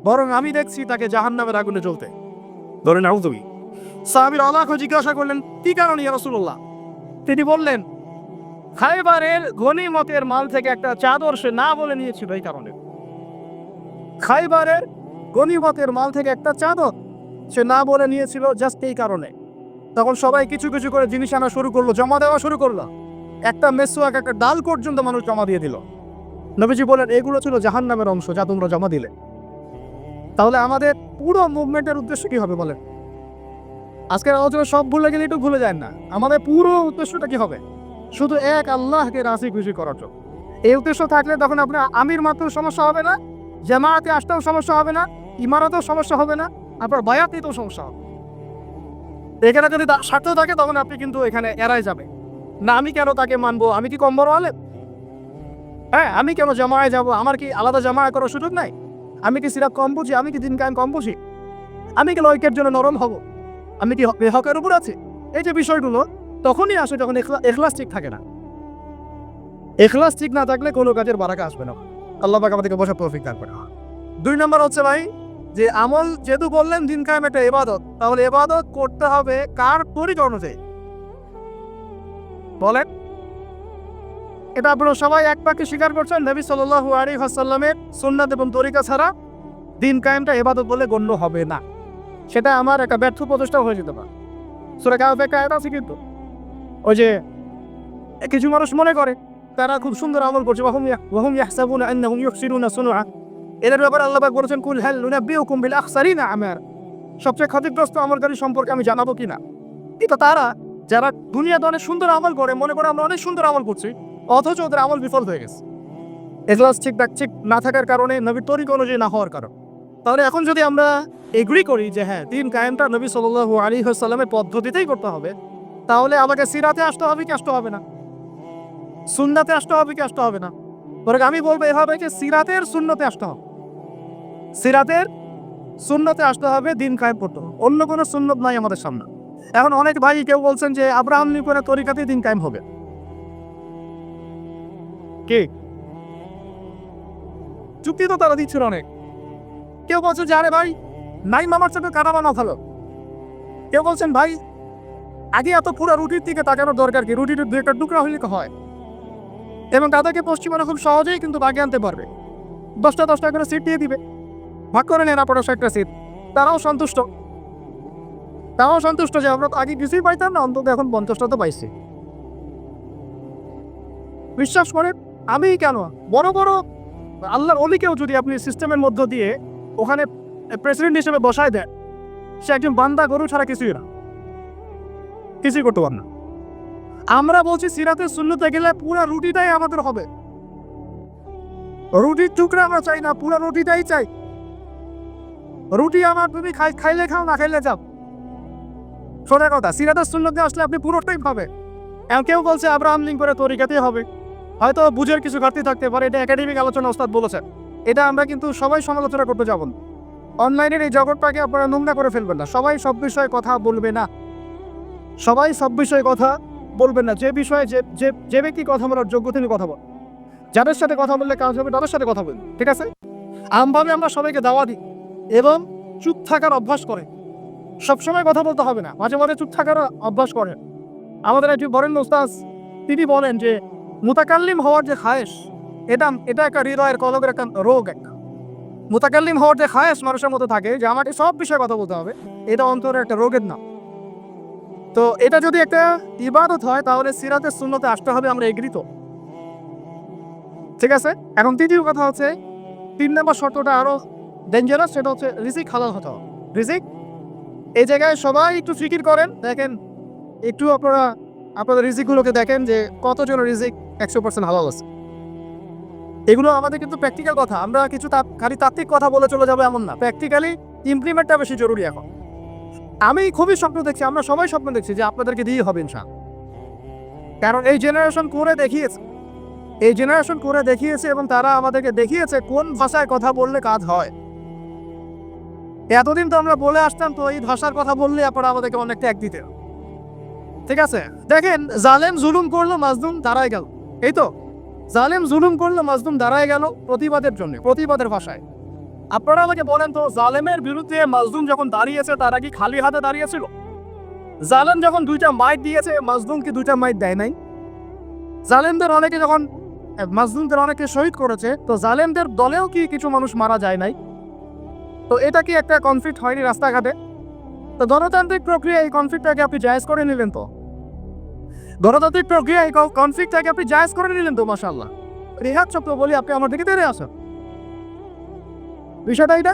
বরং আমি দেখছি তাকে জাহান্নামের আগুনে জ্বলতে। ধরে নাও তুমি। সাহাবীরা অবাক হয়ে জিজ্ঞাসা করলেন, কি কারণে ইয়া রাসূলুল্লাহ? তিনি বললেন, খায়বারের গনিমতের মাল থেকে একটা চাদর সে না বলে নিয়েছিল, এই কারণে। খায়বারের গনিমতের মাল থেকে একটা চাদর সে না বলে নিয়েছিল, জাস্ট এই কারণে। তখন সবাই কিছু কিছু করে জিনিস আনা শুরু করলো, জমা দেওয়া শুরু করলো। একটা মেসওয়াক, একটা ডাল পর্যন্ত মানুষ জমা দিয়ে দিল। নবীজি বলেন, এগুলো ছিল জাহান্নামের অংশ যা তোমরা জমা দিলে। তাহলে আমাদের পুরো মুভমেন্টের উদ্দেশ্য কি হবে বলেন? আজকের আলোচনা সব ভুলে গেলে একটু ভুলে যায় না, আমাদের পুরো উদ্দেশ্যটা কি হবে? শুধু এক আল্লাহকে রাজি খুশি করার জন্য। এই উদ্দেশ্য থাকলে তখন আপনার আমির মাত্র সমস্যা হবে না, জামায়াতে আসতেও সমস্যা হবে না, ইমারতেও সমস্যা হবে না, আপনার বায়াতেও সমস্যা হবে। এখানে যদি স্বার্থ থাকে তখন আপনি কিন্তু এখানে এড়াই যাবে না। আমি কেন তাকে মানবো? আমি কি কম বড় আলেম? হ্যাঁ, আমি কেন জামায়ায় যাব? আমার কি আলাদা জামায়া করার সুযোগ নাই? আমি কি সিরাত কম বুঝি? আমি কি দিন কায়েম কম বুঝি? আমি কি ঐক্যের জন্য নরম হব? আমি কি হকের উপর আছি? এই যে বিষয়গুলো তখনই আসে যখন ইখলাস ঠিক থাকে না। ইখলাস ঠিক না থাকলে কোনো কাজের বারাকা আসবে না। আল্লাহ পাক আমাদেরকে বসার তৌফিক দান করেন। 2 নম্বর হচ্ছে ভাই যে আমল, যেহেতু বললেন দিন কায়েম একটা ইবাদত, তাহলে ইবাদত করতে হবে কার তরিকা অনুযায়ী? বলেন। এটা আপনারা সবাই এক বাক্যে স্বীকার করছেন, নবী সাল্লাল্লাহু আলাইহি ওয়াসাল্লামের সুন্নাত এবং তরিকা ছাড়া দিন কায়েমটা ইবাদত বলে গণ্য হবে না। সেটা আমার একটা ব্যর্থ প্রচেষ্টা হয়ে যেতে পারে। সূরা কাহফে একটা আয়াত আছে কিন্তু, ওই যে কিছু মানুষ মনে করে তারা খুব সুন্দর আমল করছে, ওয়াহুম ইয়াহসাবুনা আন্নাহুম ইউহসিনুনা সুনআ। এদের ব্যাপারে আল্লাহ পাক বলেছেন, কুল হাল নুনাব্বিউকুম বিল আখসারিনা আমাল, সবচেয়ে ক্ষতিগ্রস্ত আমলকারী সম্পর্কে আমি জানাবো কিনা। এটা তারা যারা দুনিয়াতে অনেক সুন্দর আমল করে, মনে করে আমরা অনেক সুন্দর আমল করছি, অথচ ওদের আমল বিফল হয়ে গেছে, এখলাস ঠিক না থাকার কারণে, নবীর তরিকা অনুযায়ী না হওয়ার কারণে। তাহলে এখন যদি আমরা এগ্রি করি যে হ্যাঁ দিন কায়েমটা নবী সাল্লাল্লাহু আলাইহি ওয়াসাল্লামের পদ্ধতিতেই করতে হবে, তাহলে আমাকে সিরাতে আসতে হবে কি আসতে হবে না? সুন্নাতে আসতে হবে কি আসতে হবে না? পরে আমি বলবো এভাবে যে সিরাতের সুন্নতে আসতে হবে, সিরাতের সুন্নতে আসতে হবে, দিন কায়েম করতে হবে, অন্য কোনো সুন্নত নাই আমাদের সামনে। এখন অনেক ভাই কেউ বলছেন যে আব্রাহাম লিঙ্কনের তরিকাতেই দিন কায়েম হবে, কি যুক্তি তো তারা দিচ্ছিল অনেক। কেউ বলছে যে আরে ভাই নাই মামার সাথে কাটা বানা ভালো, কেউ বলছেন ভাই আগে এত পুরো রুটির দিকে তাকানোর দরকার কি, রুটির দু একটা টুকরা হইলে হয়, এবং তাদেরকে পশ্চিমারা খুব সহজেই কিন্তু বাগে আনতে পারবে, 10টা করে সিট দিয়ে দিবে, ভাগ করে নেন আপনারা 100টা সিট, তারাও সন্তুষ্ট যে আমরা আগে কিছুই পাইতাম না, অন্তত এখন 50টা তো পাইছি। বিশ্বাস করেন, আমি কেন বড় বড় আল্লাহর অলিকেও যদি আপনি সিস্টেমের মধ্য দিয়ে ওখানে প্রেসিডেন্ট হিসেবে বসায় দেন, সে একজন বান্দা গরু ছাড়া কিছুই করতে পার না। আমরা বলছি সিরাতের সুন্নতে গেলে পুরো রুটিটাই আমাদের হবে, রুটির টুকরা আমরা চাই না, পুরো রুটিটাই চাই। রুটি আমার তুমি খাইলে খাও, না খাইলে যাও, সোজা কথা। সিরাতের সুন্নতে আসলে আপনি পুরোটাই পাবে। কেউ বলছে আব্রাহাম লিঙ্কনের তরিকাতেই হবে, হয়তো বুঝের কিছু ঘাটতি থাকতে পারে, এটা একাডেমিক আলোচনা ওস্তাদ বলেছেন, এটা আমরা কিন্তু সবাই সমালোচনা করতে যাব না। অনলাইনের এই জগৎটাকে আপনারা নোংরা করে ফেলবেন না, সবাই সব বিষয়ে কথা বলবে না, যে বিষয়ে যে ব্যক্তি কথা বলার যোগ্য তিনি কথা বল, যাদের সাথে কথা বললে কাজ হবে তাদের সাথে কথা বলবেন, ঠিক আছে? আমভাবে আমরা সবাইকে দাওয়া দিই এবং চুপ থাকার অভ্যাস করে, সবসময় কথা বলতে হবে না, মাঝে মাঝে চুপ থাকার অভ্যাস করে। আমাদের একটি বরেণ্য উস্তাদ তিনি বলেন যে মুতাকাল্লিম হওয়ার যে খায়েশ, এটা একটা হৃদয়ের কলকের একটা রোগ। একটা মুতাকাল্লিম হওয়ার যে খায়েশ মানুষের মধ্যে থাকে যে আমাকে সব বিষয়ে কথা বলতে হবে, এটা অন্তরের একটা রোগের নাম। তো এটা যদি একটা ইবাদত হয় তাহলে সিরাতের সুন্নতে আসতে হবে, আমরা এগ্রি তো, ঠিক আছে? এখন তৃতীয় কথা হচ্ছে, 3 নম্বর শর্তটা আরো ডেঞ্জারাস, সেটা হচ্ছে রিজিক হালাল হতে হবে। রিজিক এই জায়গায় সবাই একটু ফিকির করেন, দেখেন একটু আপনারা আপনাদের রিজিকগুলোকে দেখেন যে কতজন রিজিক 100% হালাল আছে। এগুলো আমাদের কিন্তু প্র্যাকটিক্যাল কথা, আমরা কিছু খালি তাত্ত্বিক কথা বলে চলে যাবো এমন না, প্র্যাকটিক্যালি ইমপ্লিমেন্টটা বেশি জরুরি। এখন আমি খুবই স্বপ্ন দেখছি, আমরা সবাই স্বপ্ন দেখছি যে আপনাদেরকে দিয়ে হবে ইনশাআল্লাহ, কারণ এই জেনারেশন করে দেখিয়েছে এবং তারা আমাদেরকে দেখিয়েছে কোন ভাষায় কথা বললে কাজ হয়। এতদিন তো আমরা বলে আসতাম, তো এই ভাষার কথা বললে আপনারা আমাদেরকে অনেক ট্যাগ দিতে, ঠিক আছে? দেখেন জালেম জুলুম করলো, মাজলুম দাঁড়ায় গেল, এই তো জালেম জুলুম করলো, মাজলুম দাঁড়ায় গেল প্রতিবাদের জন্য, প্রতিবাদের ভাষায়। আপনারা আমাকে বলেন তো, জালেমের বিরুদ্ধে মাজলুম যখন দাঁড়িয়েছে তারা কি খালি হাতে দাঁড়িয়েছিল? জালেম যখন 2টা মাইট দিয়েছে, মাজলুম কি 2টা মাইট দেয় নাই? জালেমদের অনেকে যখন মাজলুমদের অনেকে শহীদ করেছে, তো জালেমদের দলেও কি কিছু মানুষ মারা যায় নাই? তো এটা কি একটা কনফ্লিক্ট হয়নি রাস্তাঘাটে? তো গণতান্ত্রিক প্রক্রিয়া এই কনফ্লিক্টটাকে আপনি জায়েজ করে নিলেন, তো গণতান্ত্রিক প্রক্রিয়া এই কনফ্লিক্টটাকে আপনি জায়েজ করে নিলেন তো, মাশাআল্লাহ। রিহাত শব্দ বলি, আপনি আমার দিকে তেড়ে আসেন, বিষয়টা এটা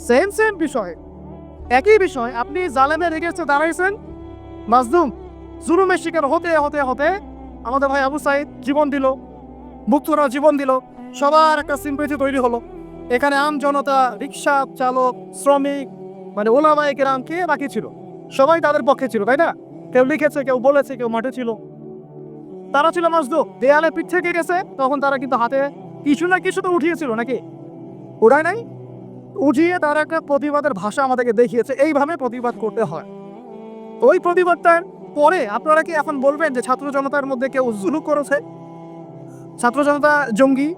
সেম বিষয়, একই বিষয়। আপনি জালেমের এগেইনস্টে দাঁড়াইছেন, মাজলুম জুলুমের শিকার হতে হতে হতে আমাদের ভাই আবু সাইদ জীবন দিল, মুক্তরা জীবন দিল, সবার একটা সিম্পেথি তৈরি হলো। এখানে আম জনতা, রিক্সা চালক, শ্রমিক, মানে ওলামায়ে কেরাম, কে বাকি ছিল? সবাই তাদের পক্ষে ছিল, তাই না? কেউ লিখেছে, কেউ বলেছে, কেউ মাঠে ছিল, তারা ছিল মাজলুম। দেয়ালে পিঠ থেকে গেছে, তখন তারা কিন্তু হাতে কিছু না কিছু তো উঠিয়েছিল, নাকি উঠায় নাই? উঠিয়ে তারা একটা প্রতিবাদের ভাষা আমাদেরকে দেখিয়েছে, এইভাবে প্রতিবাদ করতে হয়। ওই প্রতিবাদটার পরে আপনারা কি এখন বলবেন যে ছাত্র জনতার মধ্যে কেউ জুলুম করেছে, ছাত্র জনতা জঙ্গি,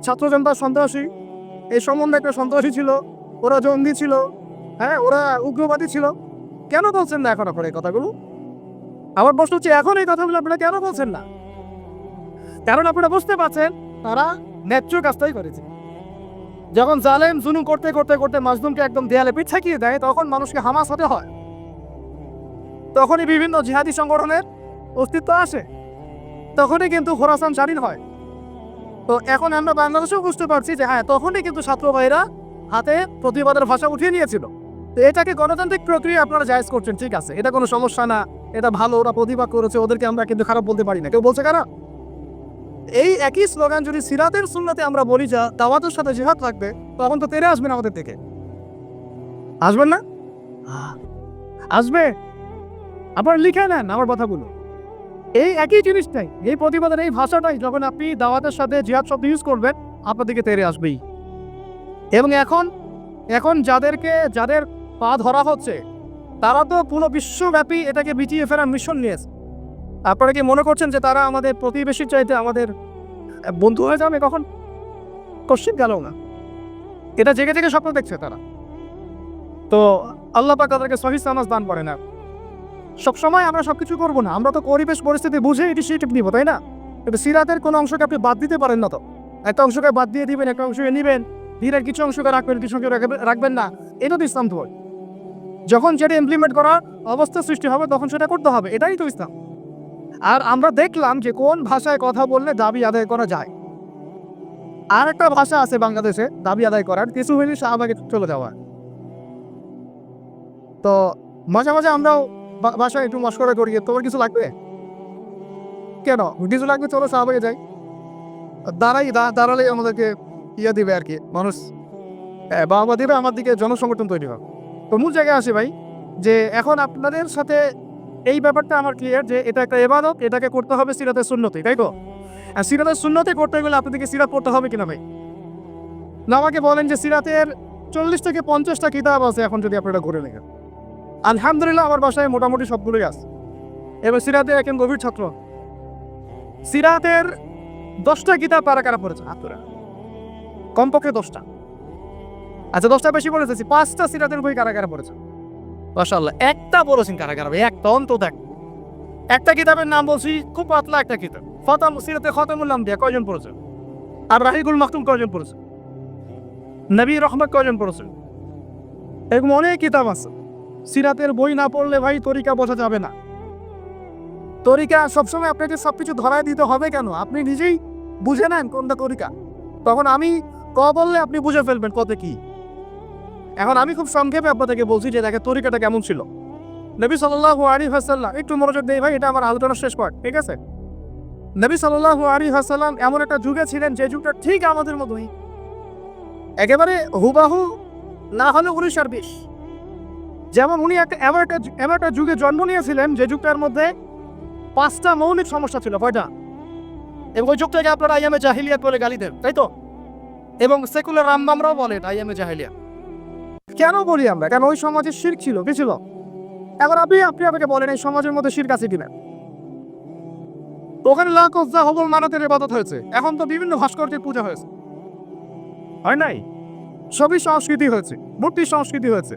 ছাত্র জনতা সন্ত্রাসী? এই সম্বন্ধে একটা সন্ত্রাসী ছিল, ওরা জঙ্গি ছিল, হ্যাঁ ওরা উগ্রবাদী ছিল, কেন বলছেন না এখন আপনারা এই কথাগুলো? আমার প্রশ্ন হচ্ছে, এখন এই কথাগুলো আপনারা কেন বলছেন না? কারণ আপনারা বুঝতে পারছেন তারা ন্যায্য কাজটাই করেছে। যখন জালেম জুলুম করতে করতে করতে মাজলুমকে একদম দেয়ালে পিঠ ঠেকিয়ে দেয়, তখন মানুষকে হামাস হতে হয়, তখনই বিভিন্ন জিহাদি সংগঠনের অস্তিত্ব আসে। তখনই কিন্তু খোরাসান স্বাধীন হয়। তো এখন আমরা বাংলাদেশেও বুঝতে পারছি যে হ্যাঁ, তখনই কিন্তু ছাত্র ভাইরা হাতে প্রতিবাদের ভাষা উঠিয়ে নিয়েছিল। তো এটাকে গণতান্ত্রিক প্রক্রিয়া আপনারা জায়েজ করছেন, ঠিক আছে, এটা কোনো সমস্যা না, এটা ভালো, ওরা প্রতিবাদ করেছে, ওদেরকে আমরা কিন্তু খারাপ বলতে পারি না। কেউ বলছে কারা? এই একই স্লোগান যদি সিরাতের সুন্নাতে আমরা বলি যা দাওয়াতের সাথে জিহাদ থাকবে, তখন তো তেরে আসবেন আমাদের থেকে, আসবেন না? আসবে। আপনারা লিখে নেন আমার কথাগুলো। এই একই জিনিসটাই, এই প্রতিবাদের এই ভাষাটাই যখন আপনি দাওয়াতের সাথে জিহাদ শব্দ ইউজ করবেন, আপনার দিকে তেরে আসবেই। এবং এখন যাদের পা ধরা হচ্ছে, তারা তো পুরো বিশ্বব্যাপী এটাকে বিটিয়ে ফেরার মিশন নিয়েছে। আপনারা কি মনে করছেন যে তারা আমাদের প্রতিবেশীর চাইতে আমাদের বন্ধু হয়ে যাবে? কখন কশ্চিৎ গেল না। এটা জেগে জেগে স্বপ্ন দেখছে তারা। তো আল্লাহ পাক তাদেরকে সহিহ সামাজ দান করে না। সবসময় আমরা সবকিছু করবো না, আমরা তো পরিবেশ পরিস্থিতি বুঝে ইনিশিয়েটিভ নিব, তাই না? কিন্তু সিরাতের কোনো অংশকে আপনি বাদ দিতে পারেন না। তো একটা অংশকে বাদ দিয়ে দিবেন, একটা অংশকে নিবেন, ধীরের কিছু অংশকে রাখবেন, কিছু অংশকে রাখবেন না। এটা তো ইসলাম। তো যখন যেটা ইমপ্লিমেন্ট করার অবস্থা সৃষ্টি হবে তখন সেটা করতে হবে, এটাই তো ইসলাম। আর আমরা দেখলাম যে কোন ভাষায় কথা বললে দাবি আদায় করা যায়। আর একটা ভাষা আছে বাংলাদেশে দাবি আদায় করার, কিছু হইলে শাহবাগে চলে যাওয়া। তো মাঝে মাঝে আমরাও ভাষায় একটু মশকরা করি, তোমার কিছু লাগবে? কেন কিছু লাগবে, চলো শাহবাগে যাই। দাঁড়ালেই আমাদেরকে ইয়ে দিবে আর কি, মানুষ বাবা দিবে, আমার দিকে জনসংগঠন তৈরি হবে। তো মূল জায়গায় আসে ভাই, যে এখন আপনাদের সাথে এই ব্যাপারটা আমার ক্লিয়ার যে এটা একটা ইবাদত, এটাকে করতে হবে সিরাতের সুন্নতে, তাই তো? আর সিরাতের সুন্নতে করতে গেলে আপনাদেরকে সিরাত পড়তে হবে কিনা ভাই? না আমাকে বলেন যে সিরাতের 40 থেকে 50টা কিতাব আছে এখন, যদি আপনারা ঘুরে নেন। আলহামদুলিল্লাহ আমার বাসায় মোটামুটি সবগুলোই আছে। এবার সিরাতের একজন গভীর ছাত্র। সিরাতের 10টা কিতাব কারা পড়েছে? আপনারা কমপক্ষে 10টা। আচ্ছা 10টা বেশি পড়েছি, 5টা সিরাতের বই কারা পড়েছে? মাশাআল্লাহ। একটা পড়েছেন কারা? একটা অন্তত একটা কিতাবের নাম বলছি, খুব পাতলা একটা কিতাব, ফাতাম সিরাতে খতামুল আম্বিয়া, কয়জন পড়েছে? আর রাহিকুল মাকতুম কয়জন পড়েছে? নবী রহমত কয়জন পড়েছে? এরকম অনেক কিতাব আছে। সিরাতের বই না পড়লে ভাই তরিকা বোঝা যাবে না। তরিকা সবসময় আপনাকে সবকিছু ধরায় দিতে হবে কেন? আপনি নিজেই বুঝে নেন কোনটা তরিকা, তখন আমি বললে আপনি বুঝে ফেলবেন কত কি। এখন আমি খুব সংক্ষেপে আপনাদেরকে বলছি যে দেখে তরিকাটা কেমন ছিল। নবী সাল্লাল্লাহু আলাইহি ওয়াসাল্লাম, একটু মনোযোগ দেই ভাই, এটা আমার আলোচনার শেষ পার্ট, ঠিক আছে? নবী সাল্লাল্লাহু আলাইহি ওয়াসাল্লাম এমন একটা যুগে ছিলেন যে যুগটা ঠিক আমাদের মতোই, একেবারে হুবাহু না হলে 1920। যেমন উনি এমন একটা যুগে জন্ম নিয়েছিলেন যে যুগটার মধ্যে 5টা মৌলিক সমস্যা ছিল। কয়টা? এবং ওই যুগটাকে আপনারা আইয়ামে জাহিলিয়াত বলে গালি দেন, তাই তো? এবং সেকুলার রামবামরাও বলেন আইয়ামে জাহিলিয়াত। কেন বলি আমরা? কেন ওই সমাজে শিরক ছিল, কি ছিল? এখন আপনি আমাকে বলেন এই সমাজের মধ্যে শিরক আছে কিনা? ওখানে লাখ হবল মানাতের ইবাদত হয়েছে, এখন তো বিভিন্ন ভাস্কর্যের পূজা হয়েছে, হয় নাই? সবই সংস্কৃতি হয়েছে, মূর্তি সংস্কৃতি হয়েছে।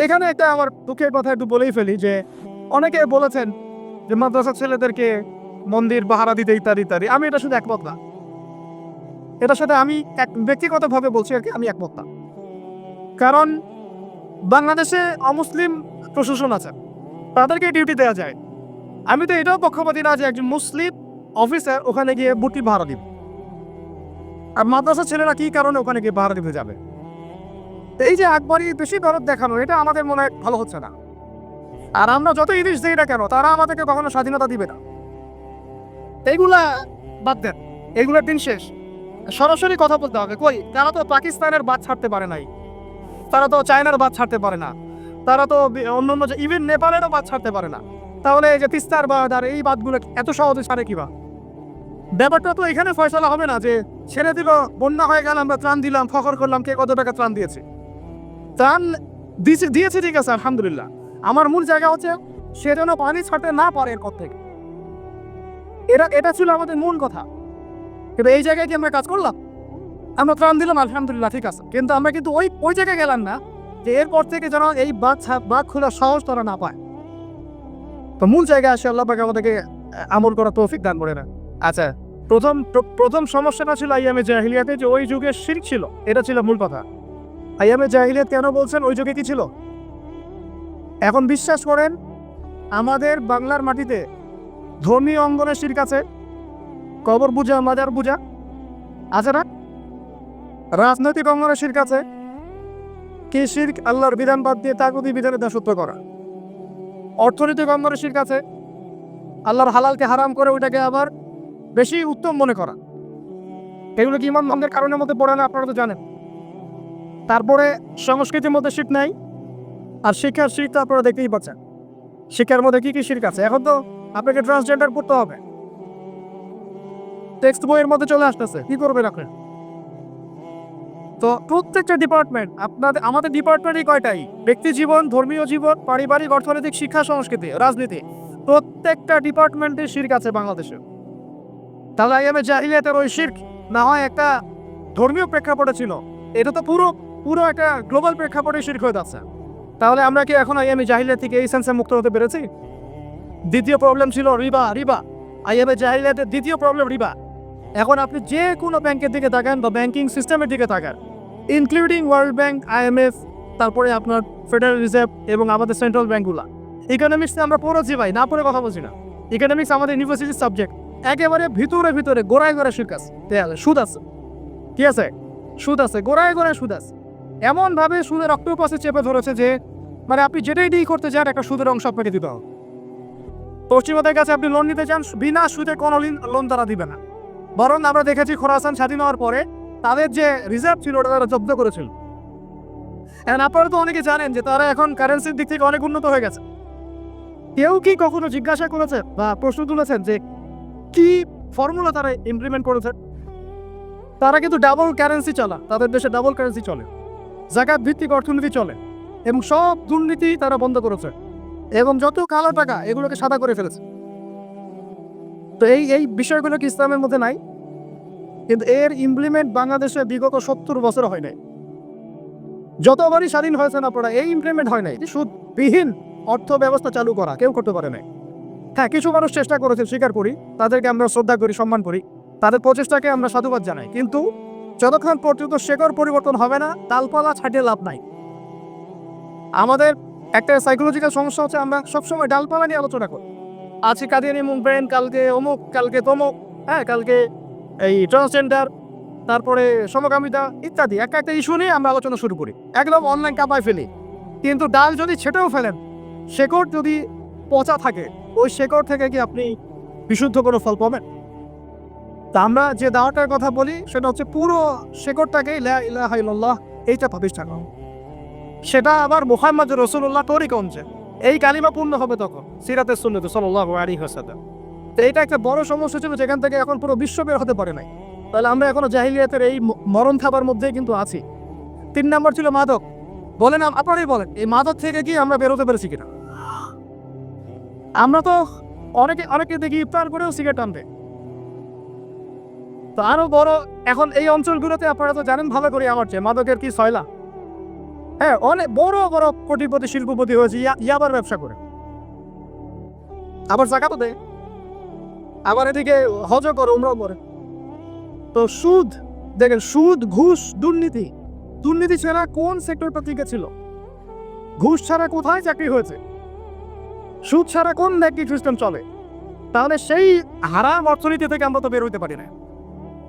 এখানে একটা আমার দুঃখের কথা একটু বলেই ফেলি যে অনেকে বলেছেন যে মাদ্রাসার ছেলেদেরকে মন্দির পাহারা দিতে ইত্যাদি ইত্যাদি। আমি এটা শুধু একমত না, এটার সাথে আমি ব্যক্তিগতভাবে বলছি আর কি, আমি একমত না। কারণ বাংলাদেশে অমুসলিম প্রশাসন আছে, তাদেরকে ডিউটি দেওয়া যায়। আমি তো এটাও পক্ষপাতী না যে একজন মুসলিম অফিসার ওখানে গিয়ে বুটি ভাড়া দিবে, আর মাদ্রাসার ছেলেরা কি কারণে ওখানে গিয়ে ভাড়া দিতে যাবে? এই যে একবারই বেশি দরদ দেখানো, এটা আমাদের মনে হয় ভালো হচ্ছে না। আর আমরা যত ইলিশ দিই না কেন, তারা আমাদেরকে কখনো স্বাধীনতা দিবে না। এইগুলা বাদ দেন, এগুলোর দিন শেষ। সরাসরি কথা বলতে হবে। কই, তারা তো পাকিস্তানের বাদ ছাড়তে পারে নাই, তারা তো চায়নার বাদ ছাড়তে পারে না, তারা তো অন্যান্য ইভেন নেপালেরও বাদ ছাড়তে পারে না। তাহলে এই যে তিস্তার বাদ আর এই বাদগুলো এত সহজে ছাড়ে কিবা? ব্যাপারটা তো এখানে ফয়সালা হবে না যে ছেড়ে দিল, বন্যা হয়ে গেল, আমরা ত্রাণ দিলাম, ফখর করলাম, কে কত টাকা ত্রাণ দিয়েছে। ত্রাণ দিয়েছে ঠিক আছে, আলহামদুলিল্লাহ। আমার মূল জায়গা হচ্ছে সে যেন পানি ছাড়তে না পারে এর থেকে। এটা ছিল আমাদের মূল কথা। কিন্তু এই জায়গায় কি আমরা কাজ করলাম? আমরা ত্রাণ দিলাম, আলহামদুলিল্লাহ, ঠিক আছে, কিন্তু আমরা কিন্তু ওই জায়গায় গেলাম না যে এরপর থেকে যেন এই বাদ খোলা সহজ তারা না পায়। তো মূল জায়গায় আসে আল্লাহ পাক আমাদেরকে আমল করা তৌফিক দান করে না। আচ্ছা, প্রথম সমস্যাটা ছিল আইয়ামে জাহিলিয়াতে, যে ওই যুগে শিরক ছিল, এটা ছিল মূল কথা। আইয়ামে জাহিলিয়াত কেন বলছেন? ওই যুগে কি ছিল? এখন বিশ্বাস করেন আমাদের বাংলার মাটিতে ধর্মীয় অঙ্গনে শিরক আছে, কবর পূজা, মাজার পূজা আছে না? রাজনৈতিক অঙ্গনে শিরক আছে, কি শিরক? আল্লাহর বিধান বাদ দিয়ে তাগুতি বিধানে দাসত্ব করা। অর্থনৈতিক অঙ্গনে শিরক আছে, আল্লাহর হালালকে হারাম করে ওইটাকে আবার বেশি উত্তম মনে করা। এগুলো কি ইমান ভঙ্গের কারণের মধ্যে পড়ে না? আপনারা তো জানেন। তারপরে সংস্কৃতির মধ্যে শিরক নাই, আর শিক্ষার শিরক তো আপনারা দেখতেই পাচ্ছেন। শিক্ষার মধ্যে কি কি শিরক আছে? এখন তো আপনাকে ট্রান্সজেন্ডার পড়তে হবে, টেক্সট বইয়ের মধ্যে চলে আসতেছে, কি করবেন আপনি? তো প্রত্যেকটা ডিপার্টমেন্ট, আমাদের ডিপার্টমেন্টই কয়টাই, ব্যক্তি জীবন, ধর্মীয় জীবন, পারিবারিক, অর্থনৈতিক, শিক্ষা, সংস্কৃতি, রাজনীতি, প্রত্যেকটা ডিপার্টমেন্টে শিরক আছে বাংলাদেশে। তাহলে আইএমএ জাহিলিয়াতের ওই শিরক না হয় একটা ধর্মীয় প্রেক্ষাপটে ছিল, এটা তো পুরো পুরো একটা গ্লোবাল প্রেক্ষাপটে শিরক হয়ে যাচ্ছে। তাহলে আমরা কি এখন আইএমএ জাহিলিয়াত থেকে এই সেন্সে মুক্ত হতে পেরেছি? দ্বিতীয় প্রবলেম ছিল রিবা। আইএমএ জাহিলিয়াতের দ্বিতীয় প্রবলেম রিবা। এখন আপনি যে কোনো ব্যাংকের দিকে তাকান বা ব্যাংকিং সিস্টেমের দিকে তাকান, ইনক্লুডিং ওয়ার্ল্ড ব্যাংক, IMF, তারপরে আপনার ফেডারেল রিজার্ভ এবং আমাদের সেন্ট্রাল ব্যাংকগুলো, ইকোনমিক্সে আমরা পড়েছি ভাই, না পড়ে কথা বলছি না। ইকোনমিক্স আমাদের ইউনিভার্সিটির সাবজেক্ট। একেবারে ভিতরে গোড়ায় শিরক আছে, সুদ আছে, ঠিক আছে, সুদ আছে, গোড়ায় সুদ আছে। এমনভাবে সুদের অক্টোপাসে চেপে ধরেছে যে মানে আপনি যেটাই ডিল করতে চান একটা সুদের অংশ আপনাকে দিতে হবে। পশ্চিমাদের কাছে আপনি লোন নিতে চান, বিনা সুদে কোনো লোন তারা দিবে না। বরং আমরা দেখেছি খোরাসান স্বাধীন হওয়ার পরে তাদের যে রিজার্ভ ছিল ওটা তারা জব্দ করেছিল। এখন আপনারা তো অনেকে জানেন যে তারা এখন কারেন্সির দিক থেকে অনেক উন্নত হয়ে গেছে। কেউ কি কখনো জিজ্ঞাসা করেছে বা প্রশ্ন তুলেছেন যে কি ফর্মুলা তারা ইমপ্লিমেন্ট করেছে? তারা কিন্তু ডাবল কারেন্সি চালা, তাদের দেশে ডাবল কারেন্সি চলে, জাকাত ভিত্তিক অর্থনীতি চলে, এবং সব দুর্নীতি তারা বন্ধ করেছে, এবং যত কালো টাকা এগুলোকে সাদা করে ফেলেছে। তো এই বিষয়গুলো কি ইসলামের মধ্যে নাই? কিন্তু এর ইমপ্লিমেন্ট বাংলাদেশে বিগত 70 বছর হয় নাই। যতবারই স্বাধীন হয়েছেন আপনারা, এই ইমপ্লিমেন্ট হয় নাই। সুদবিহীন অর্থ ব্যবস্থা চালু করা কেউ করতে পারে নাই। হ্যাঁ, কিছু মানুষ চেষ্টা করেছে, স্বীকার করি, তাদেরকে আমরা শ্রদ্ধা করি, সম্মান করি, তাদের প্রচেষ্টাকে আমরা সাধুবাদ জানাই। কিন্তু যতক্ষণ পর্যন্ত শেকড় পরিবর্তন হবে না, ডালপালা ছাটিয়ে লাভ নাই। আমাদের একটা সাইকোলজিক্যাল সমস্যা হচ্ছে, আমরা সবসময় ডালপালা নিয়ে আলোচনা করি। আজকে কাদিয়ানি মুভমেন্ট, কালকে অমুক, কালকে তমুক, হ্যাঁ, কালকে এই ট্রান্সজেন্ডার, তারপরে সমকামিতা ইত্যাদি একটা ইস্যু নিয়ে আমরা আলোচনা শুরু করি, একদম অনলাইন কাঁপায় ফেলি। কিন্তু ডাল যদি ছেটেও ফেলেন, শেকড় যদি পচা থাকে, ওই শেকড় থেকে কি আপনি বিশুদ্ধ কোনো ফল পাবেন? তা আমরা যে দাওয়াটার কথা বলি সেটা হচ্ছে পুরো শেকড়টাকে লা ইলাহা ইল্লাল্লাহ এইটা প্রতিষ্ঠা করা। সেটা আবার মুহাম্মদ রাসূলুল্লাহ তরিকঞ্জে এই কালিমা পূর্ণ হবে তখন সিরাতে সুন্নতে সাল্লাল্লাহু আলাইহি ওয়াসাল্লাম। তো এটা একটা বড় সমস্যা ছিল, যেখান থেকে এখন পুরো বিশ্ব বের হতে পারে নাই। তাহলে আমরা এখনো জাহিলিয়াতের এই মরণ খাবার মধ্যেই কিন্তু আছি। 3 নম্বর ছিল মাদক। বলেন, আপনারাই বলেন, এই মাদক থেকে কি আমরা বেরোতে পেরেছি কিনা? আমরা তো অনেকে দেখি ইফতার করেও সিগারেট আনবে। তো আরো বড়, এখন এই অঞ্চলগুলোতে আপনারা তো জানেন ভালো করে আমার চেয়ে, মাদকের কি সয়লা। হ্যাঁ, অনেক বড় বড় কোটিপতি শিল্পপতি হয়েছে ইয়াবার ব্যবসা করে, আবার জাকাতও দেয়, আবার এদিকে হজও করে, উমরাও করে। তো সুদ দেখেন, সুদ, ঘুষ, দুর্নীতি ছাড়া কোন সেক্টরটা টিকে ছিল? ঘুষ ছাড়া কোথায় চাকরি হয়েছে? সুদ ছাড়া কোন ব্যাংকিং সিস্টেম চলে? তাহলে সেই হারাম অর্থনীতি থেকে আমরা তো বের হইতে পারি না।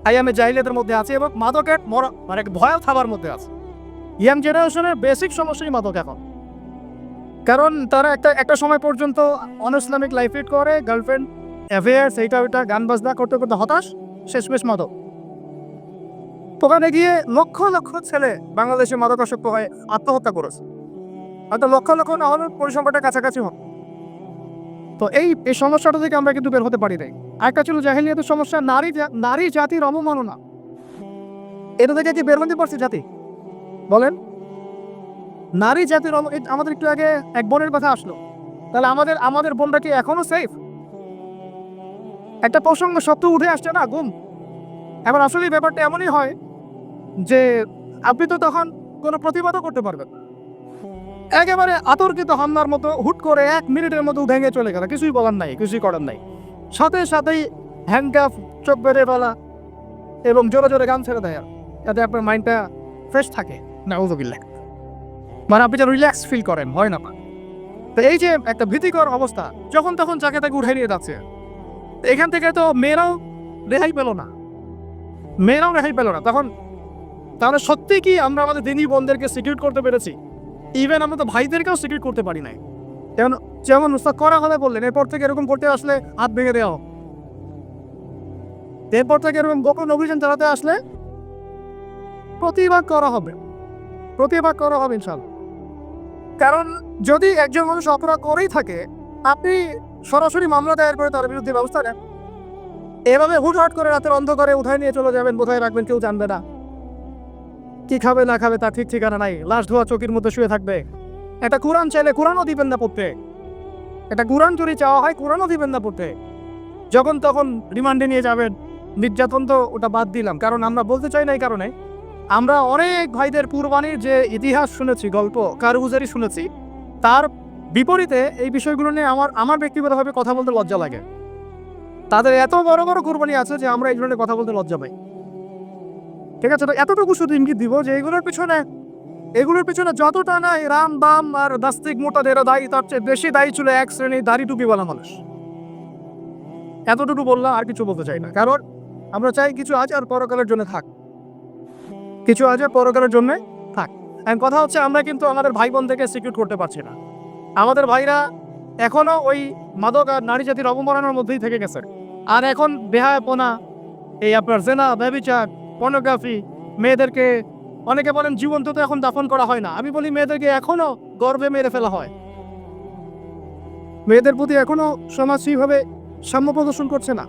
আইএমএ জাহিলিয়াতের মধ্যে আছে এবং মাদকের মানে ভয়াল খাবার মধ্যে আছে। ইয়াং জেনারেশনের বেসিক সমস্যাই মাদক এখন, কারণ তারা একটা সময় পর্যন্ত অনইসলামিক লাইফ লিড করে, গার্লফ্রেন্ড অ্যাফেয়ার্স, এইটা ওইটা, গান বাজনা করতে করতে হতাশ, শেষমেশ মাদক। ওখানে গিয়ে লক্ষ লক্ষ ছেলে বাংলাদেশে মাদকাসক্ত হয়ে আত্মহত্যা করেছে, হয়তো লক্ষ লক্ষ না হলে পরিসংখ্যানটা কাছাকাছি হবে। তো এই সমস্যাটা থেকে আমরা কিন্তু বের হতে পারি নাই। একটা ছিল জাহিলিয়াতের সমস্যা, নারী জাতির অবমাননা। এটা থেকে কি বের হতে পারছে জাতি? বলেন, নারী জাতির আমাদের একটু আগে এক বোনের কথা আসলো, তাহলে আমাদের বোনটা কি এখনো সেফ? একটা প্রসঙ্গ সত্য উঠে আসছে না, গুম। এখন আসলে ব্যাপারটা এমনই হয় যে আপনি তো তখন কোনো প্রতিবাদও করতে পারবেন, একেবারে আতর্কিত হামলার মতো হুট করে 1 মিনিটের মতো ভেঙে চলে গেল, কিছুই বলার নাই, কিছুই করার নাই, সাথেই হ্যান্ডকাফ, চোখ বেঁধে বলা এবং জোরে জোরে গান ছেড়ে দেয়, যাতে আপনার মাইন্ডটা ফ্রেশ থাকে। নাউযুবিল্লাহ, মানে আপনি যেন রিল্যাক্স ফিল করেন, হয় না? তো এই যে একটা ভীতিকর অবস্থা, যখন তখন যাকে তাকে উঠে নিয়ে যাচ্ছে, এখান থেকে তো মেয়েরাও রেহাই পেল না, তখন তাহলে সত্যি কি আমরা আমাদের দিনী বোনদেরকে সিকিউর করতে পেরেছি? ইভেন আমরা তো ভাইদেরকেও সিকিউর করতে পারি নাই। যেমন উস্তাদ করা কথা বললেন, এরপর থেকে এরকম করতে আসলে হাত ভেঙে দেওয়া হোক। এরপর থেকে এরকম গোপন অভিযান চালাতে আসলে প্রতিবাদ করা হবে ইনশাল্লাহ। কারণ যদি একজন মানুষ অপরাধ করেই থাকে, আপনি সরাসরি মামলা দায়ের করে তার বিরুদ্ধে ব্যবস্থা নেন। এভাবে হুটহাট করে রাতের অন্ধকারে উঠায় নিয়ে চলে যাবেন, বোধহয় রাখবেন, কেউ জানবে না। কি খাবে না খাবে তার ঠিক ঠিকানা নাই, লাশ ধোয়া চৌকির মধ্যে শুয়ে থাকবে। একটা কোরআন চাইলে কোরআনও দিবেন না পড়তে, একটা কোরআন যদি চাওয়া হয় কোরআনও দিবেন না পড়তে। যখন তখন রিমান্ডে নিয়ে যাবেন। নির্যাতন তো ওটা বাদ দিলাম, কারণ আমরা বলতে চাই না। এই কারণে আমরা অনেক ভাইদের কুরবানির যে ইতিহাস শুনেছি, গল্প কারগুজারি শুনেছি, তার বিপরীতে এই বিষয়গুলো নিয়ে আমার ব্যক্তিগতভাবে কথা বলতে লজ্জা লাগে। তাদের এত বড় বড় কুরবানি আছে যে আমরা এই ধরনের কথা বলতে লজ্জা পাই। ঠিক আছে, তো এতটুকু শুধু ইঙ্গিত দিব যে এগুলোর পিছনে যতটা না রাম বাম আর দাস্তিক মোটাদেরও দায়ী, তার চেয়ে বেশি দায়ী ছিল এক শ্রেণীর দাড়ি টুপিওয়ালা মানুষ। এতটুকু বললাম, আর কিছু বলতে চাই না। কারণ আমরা চাই কিছু আজ আর পরকালের জন্য থাক, এখন কথা হচ্ছে আমরা কিন্তু আমাদের ভাই বোন থেকে সিকিউর করতে পারছি না। আমাদের ভাইরা এখনো ওই মাদক আর নারী জাতির অবমাননার মধ্যেই থেকে গেছে। আর এখন বেহায়াপনা, এই আপনার জেনা, ব্যভিচার, পর্নোগ্রাফি, মেয়েদেরকে অনেকে বলেন জীবন্ত তো এখন দাফন করা হয় না। আমি বলি মেয়েদেরকে এখনো গর্ভে মেরে ফেলা হয়। মেয়েদের প্রতি এখনো সমাজ সেইভাবে সাম্য প্রদর্শন করছে না।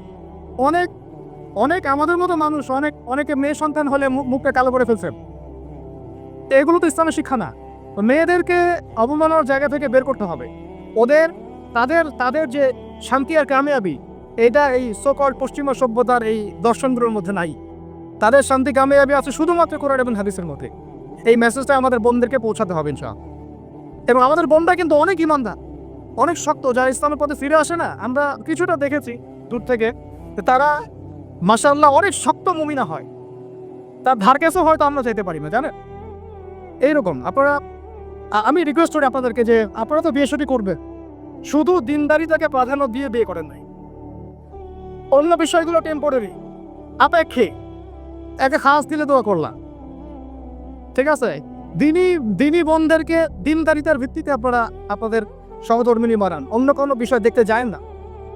অনেক আমাদের মতো মানুষ অনেকে মেয়ে সন্তান হলে মুখটা কালো করে ফেলছে। এগুলো তো ইসলামের শিক্ষা না। মেয়েদেরকে অবমাননার জায়গা থেকে বের করতে হবে। তাদের যে শান্তি আর কামিয়াবি, এটা এই সকল পশ্চিমা সভ্যতার এই দর্শনগুলোর মধ্যে নাই। তাদের শান্তি কামিয়াবি আছে শুধুমাত্র কোরআন এবং হাদিসের মধ্যে। এই মেসেজটা আমাদের বোনদেরকে পৌঁছাতে হবে ইনশাআল্লাহ। এবং আমাদের বোনরা কিন্তু অনেক ইমানদার, অনেক শক্ত, যারা ইসলামের পথে ফিরে আসে না, আমরা কিছুটা দেখেছি দূর থেকে, তারা মাশাআল্লাহ অনেক শক্ত মুমিনা হয়। তার ধার কাছেও হয়তো আমরা যেতে পারি না, জানেন। এইরকম আমি রিকোয়েস্ট করি আপনাদেরকে যে আপনারা তো বিয়ে শাদী করবে, শুধু দিনদারিতাকে প্রাধান্য দিয়ে বিয়ে করেন নাই। অন্য বিষয়গুলো টেম্পোরারি, আপেক্ষিক, একে খাস দিলে দোয়া করলাম, ঠিক আছে। দিনী বোনদেরকে দিনদারিতার ভিত্তিতে আপনারা আপনাদের সহধর্মিনী বানান, অন্য কোনো বিষয় দেখতে যায় না।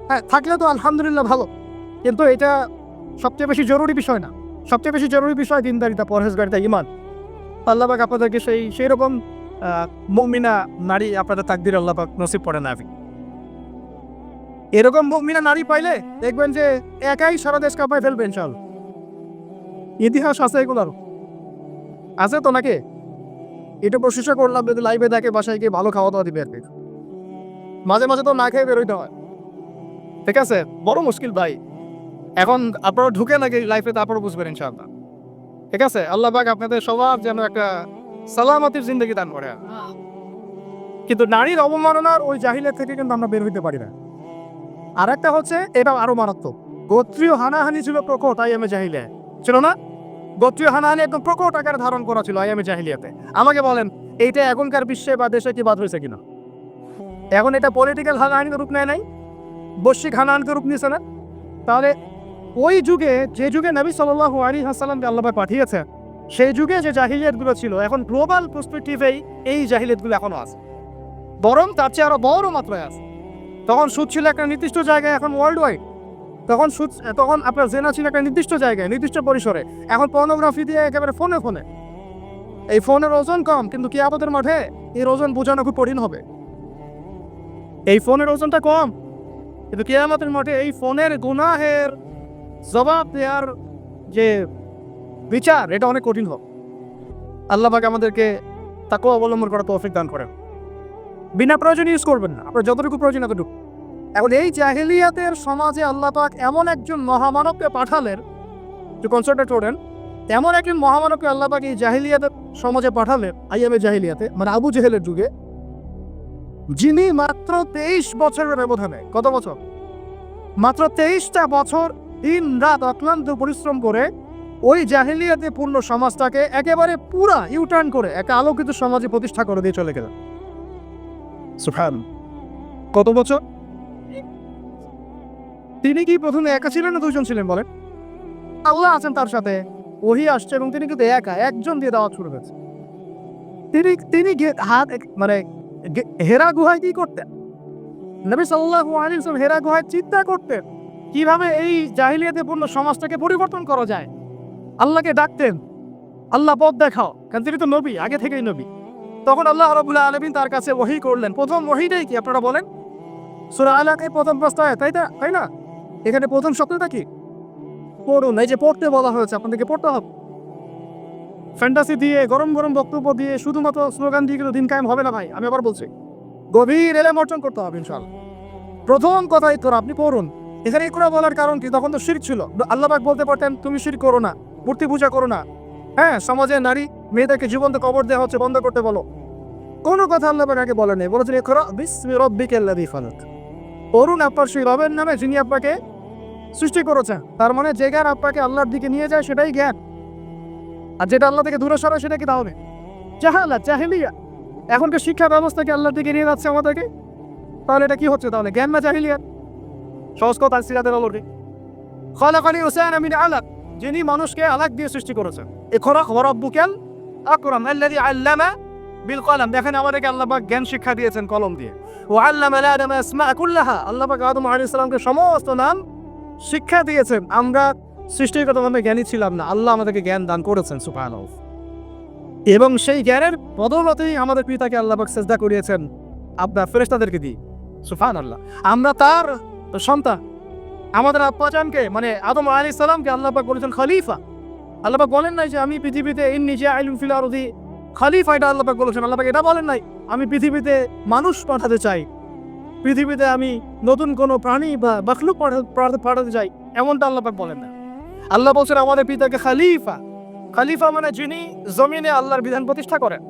হ্যাঁ, থাকলে তো আলহামদুলিল্লাহ ভালো, কিন্তু এটা সবচেয়ে বেশি জরুরি বিষয় না। সবচেয়ে বেশি জরুরি বিষয় দিনদারিতা, পরহেজগারিতা, ঈমান। আল্লাহ পাক আপনাদেরকে সেই রকম মুমিনা নারী আপনাদের তাকদির আল্লাহ পাক নসিব করে না। এরকম মুমিনা নারী পাইলে দেখবেন যে একাই সারা দেশ কাঁপায় ফেলবেন। ইনশাআল্লাহ ইতিহাস আছে, এগুলোর আছে তো নাকি? এটা প্রশংসা করলাম যদি লাইভে দেখে, বাসায় গিয়ে ভালো খাওয়া দাওয়া দিবে আর কি। মাঝে মাঝে তো না খেয়ে বেরোইতে হয়, ঠিক আছে। বড় মুশকিল ভাই। এখন আপনারা ঢুকে নাকি লাইফে, তারপরে বুঝবেন ইনশাআল্লাহ, ঠিক আছে। আল্লাহ পাক আপনাদের সবার যেন একটা সালামতির জিন্দগি দান করে। কিন্তু নারীর অবমাননার ওই জাহিলিয়াত থেকে কিন্তু আমরা বের হইতে পারি না। আর একটা হচ্ছে, এটা আরো মারাত্মক, গোত্রীয় হানাহানি ছিল প্রকট আইয়ামে জাহিলিয়াত, ছিল না? গোত্রীয় হানাহানি একদম প্রকট আকার ধারণ করা ছিল আইয়ামে জাহিলিয়াতে। আমাকে বলেন, এইটা এখনকার বিশ্বে বা দেশে কি বাদ হয়েছে কিনা? এখন এটা পলিটিক্যাল হানাহানিতে রূপ নেয় নাই, বৈশ্বিক হানাহানিতে রূপ নিয়েছে না? তাহলে ওই যুগে, যে যুগে নবী সাল্লাল্লাহু আলাইহি ওয়াসাল্লামকে আল্লাহ পাক পাঠিয়েছে, সেই যুগে যে জাহিলিয়াতগুলো ছিল, এখন গ্লোবাল পার্সপেক্টিভেই এই জাহিলিয়াতগুলো এখনো আছে, বরং তার চেয়ে আরো বড় মাত্রায় আছে। তখন সুদ ছিল একটা নির্দিষ্ট জায়গায়, এখন ওয়ার্ল্ড ওয়াইড। তখন আপনার জেনা ছিল একটা নির্দিষ্ট জায়গায়, নির্দিষ্ট পরিসরে। এখন পর্নোগ্রাফি দিয়ে একেবারে ফোনে। এই ফোনের ওজন কম, কিন্তু কিয়ামতের মাঠে এর ওজন বোঝানো খুব কঠিন হবে। এই ফোনের ওজনটা কম, কিন্তু কিয়ামতের মাঠে এই ফোনের গুনাহের জবাব দেওয়ার যে বিচার, এটা অনেক কঠিন হবে। আল্লাহ পাক আমাদেরকে তাকওয়া অবলম্বন করার তৌফিক দান করেন। বিনা প্রয়োজনে ইউজ করবেন না, আপনার যতটুকু প্রয়োজন ততটুকু। এখন এই জাহিলিয়াতের সমাজে আল্লাহ পাক এমন একজন মহামানবকে পাঠালেন, যে কনসেপ্টটা করেন, এমন একজন মহামানবকে আল্লাহ পাক এই জাহিলিয়াতের সমাজে পাঠালেন, আইয়ামে জাহিলিয়াতে, মানে আবু জেহেলের যুগে, যিনি মাত্র 23 বছরের ব্যবধানে, কত বছর? মাত্র 23টা বছর দিন রাত অক্লান্ত পরিশ্রম করে ওই জাহিলিয়াতে পূর্ণ সমাজটাকে একেবারে পুরা ইউটার্ন করে একটা আলোকিত সমাজে প্রতিষ্ঠা করে দিয়ে চলে গেলেন। সুবহান, কত বছর? তিনি কি প্রথমে একা ছিলেন না দুজন ছিলেন বলেন? আল্লাহ আছেন তার সাথে, ওহী আসছে এবং তিনি কিন্তু একা একজন দিয়ে দাওয়াত শুরু করেছেন। তিনি তিনি হেরা গুহায় কি করতেন? নবী সাল্লাল্লাহু আলাইহি ওয়াসাল্লাম হেরা গুহায় চিন্তা করতেন কিভাবে এই জাহিলিয়াতেপূর্ণ সমাজটাকে পরিবর্তন করা যায়। আল্লাহকে ডাকতেন, আল্লাহ পথ দেখাও, কারণ তিনি তো নবী, আগে থেকেই নবী। তখন আল্লাহ রাব্বুল আলামিন তার কাছে ওহী করলেন। প্রথম ওহীটাই কি আপনারা বলেন? সূরা আলাকে প্রথম প্রস্তায়, তাই না? এখানে প্রথম শব্দটা কি? পড়ুন। এই যে পড়তে বলা হয়েছে, আপনাদেরকে পড়তে হবে। ফ্যান্টাসি দিয়ে, গরম গরম বক্তব্য দিয়ে, শুধুমাত্র স্লোগান দিয়ে কিন্তু দিন কায়েম হবে না ভাই। আমি আবার বলছি, গভীর এলেম অর্জন করতে হবে ইনশাআল্লাহ। প্রথম কথাই তো আপনি পড়ুন। এখানে ইকরা বলার কারণ কি? তখন তো শিরক ছিল। আল্লাহ পাক বলতে পারতেন তুমি শিরক করো না, মূর্তি পূজা করো না। হ্যাঁ, সমাজে নারী মেয়েদেরকে জীবন্ত কবর দেওয়া হচ্ছে, বন্ধ করতে বলো। কোনো কথা আল্লাহ পাক আগে বলেন, বলেছেন ইকরা বিসমি রাব্বিকাল্লাযী খালাক। পড়ুন আপনার সেই রবের নামে যিনি আপনাকে সৃষ্টি করেছেন। তার মানে যে জ্ঞান আপনাকে আল্লাহর দিকে নিয়ে যায় সেটাই জ্ঞান, আর যেটা আল্লাহ থেকে দূরে সরায় সেটা কি তাহলে জাহালা, জাহিলিয়া। এখনকার শিক্ষা ব্যবস্থাকে আল্লাহর দিকে নিয়ে যাচ্ছে আমাদেরকে, তাহলে এটা কি হচ্ছে? তাহলে জ্ঞান না জাহিলিয়া? সহজ কথা সিরাতের আলোকে, খালাকাল ইনসানা মিন আলাক, যিনি মানুষকে আলাক দিয়ে সৃষ্টি করেছেন। ইকরা ওয়া রাব্বুকাল আকরাম আল্লাযী আল্লামা বিল কলম। দেখেন আমাদেরকে আল্লাহ পাক জ্ঞান শিক্ষা দিয়েছেন কলম দিয়ে। ওয়া আল্লামা আদমা আসমা কুল্লাহা, আল্লাহ পাক আদম আলাইহিস সালামকে সমস্ত নাম শিক্ষা দিয়েছেন। আমরা সৃষ্টিগতভাবে জ্ঞানী ছিলাম না, আল্লাহ আমাদেরকে জ্ঞান দান করেছেন সুবহানাল্লাহ। এবং সেই জ্ঞানের বদৌলতেই আমাদের পিতাকে আল্লাহ পাক সিজদা করিয়েছেন আপনার ফেরেশতাদেরকে দিয়ে, সুবহানাল্লাহ। আমরা তার সন্তান। আমাদের আব্বাজানকে মানে আদম আলাইহিস সালামকে আল্লাহ পাক বলেছেন খলিফা। আল্লাহ পাক বলেন নাই যে আমি পৃথিবীতে ইন্নী জাইলুন ফিল আরদি খলিফা, এটা আল্লাহ পাক বলেছেন। আল্লাহ পাক এটা বলেন নাই আমি পৃথিবীতে মানুষ পাঠাতে চাই, পৃথিবীতে আমি নতুন কোনো প্রাণী বা মাখলুক পাঠাতে চাই, এমনটা আল্লাহ পাক বলেন না। আল্লাহ বলছেন আমাদের পিতাকে খলিফা। খলিফা মানে যিনি জমিনে আল্লাহর বিধান প্রতিষ্ঠা করেন।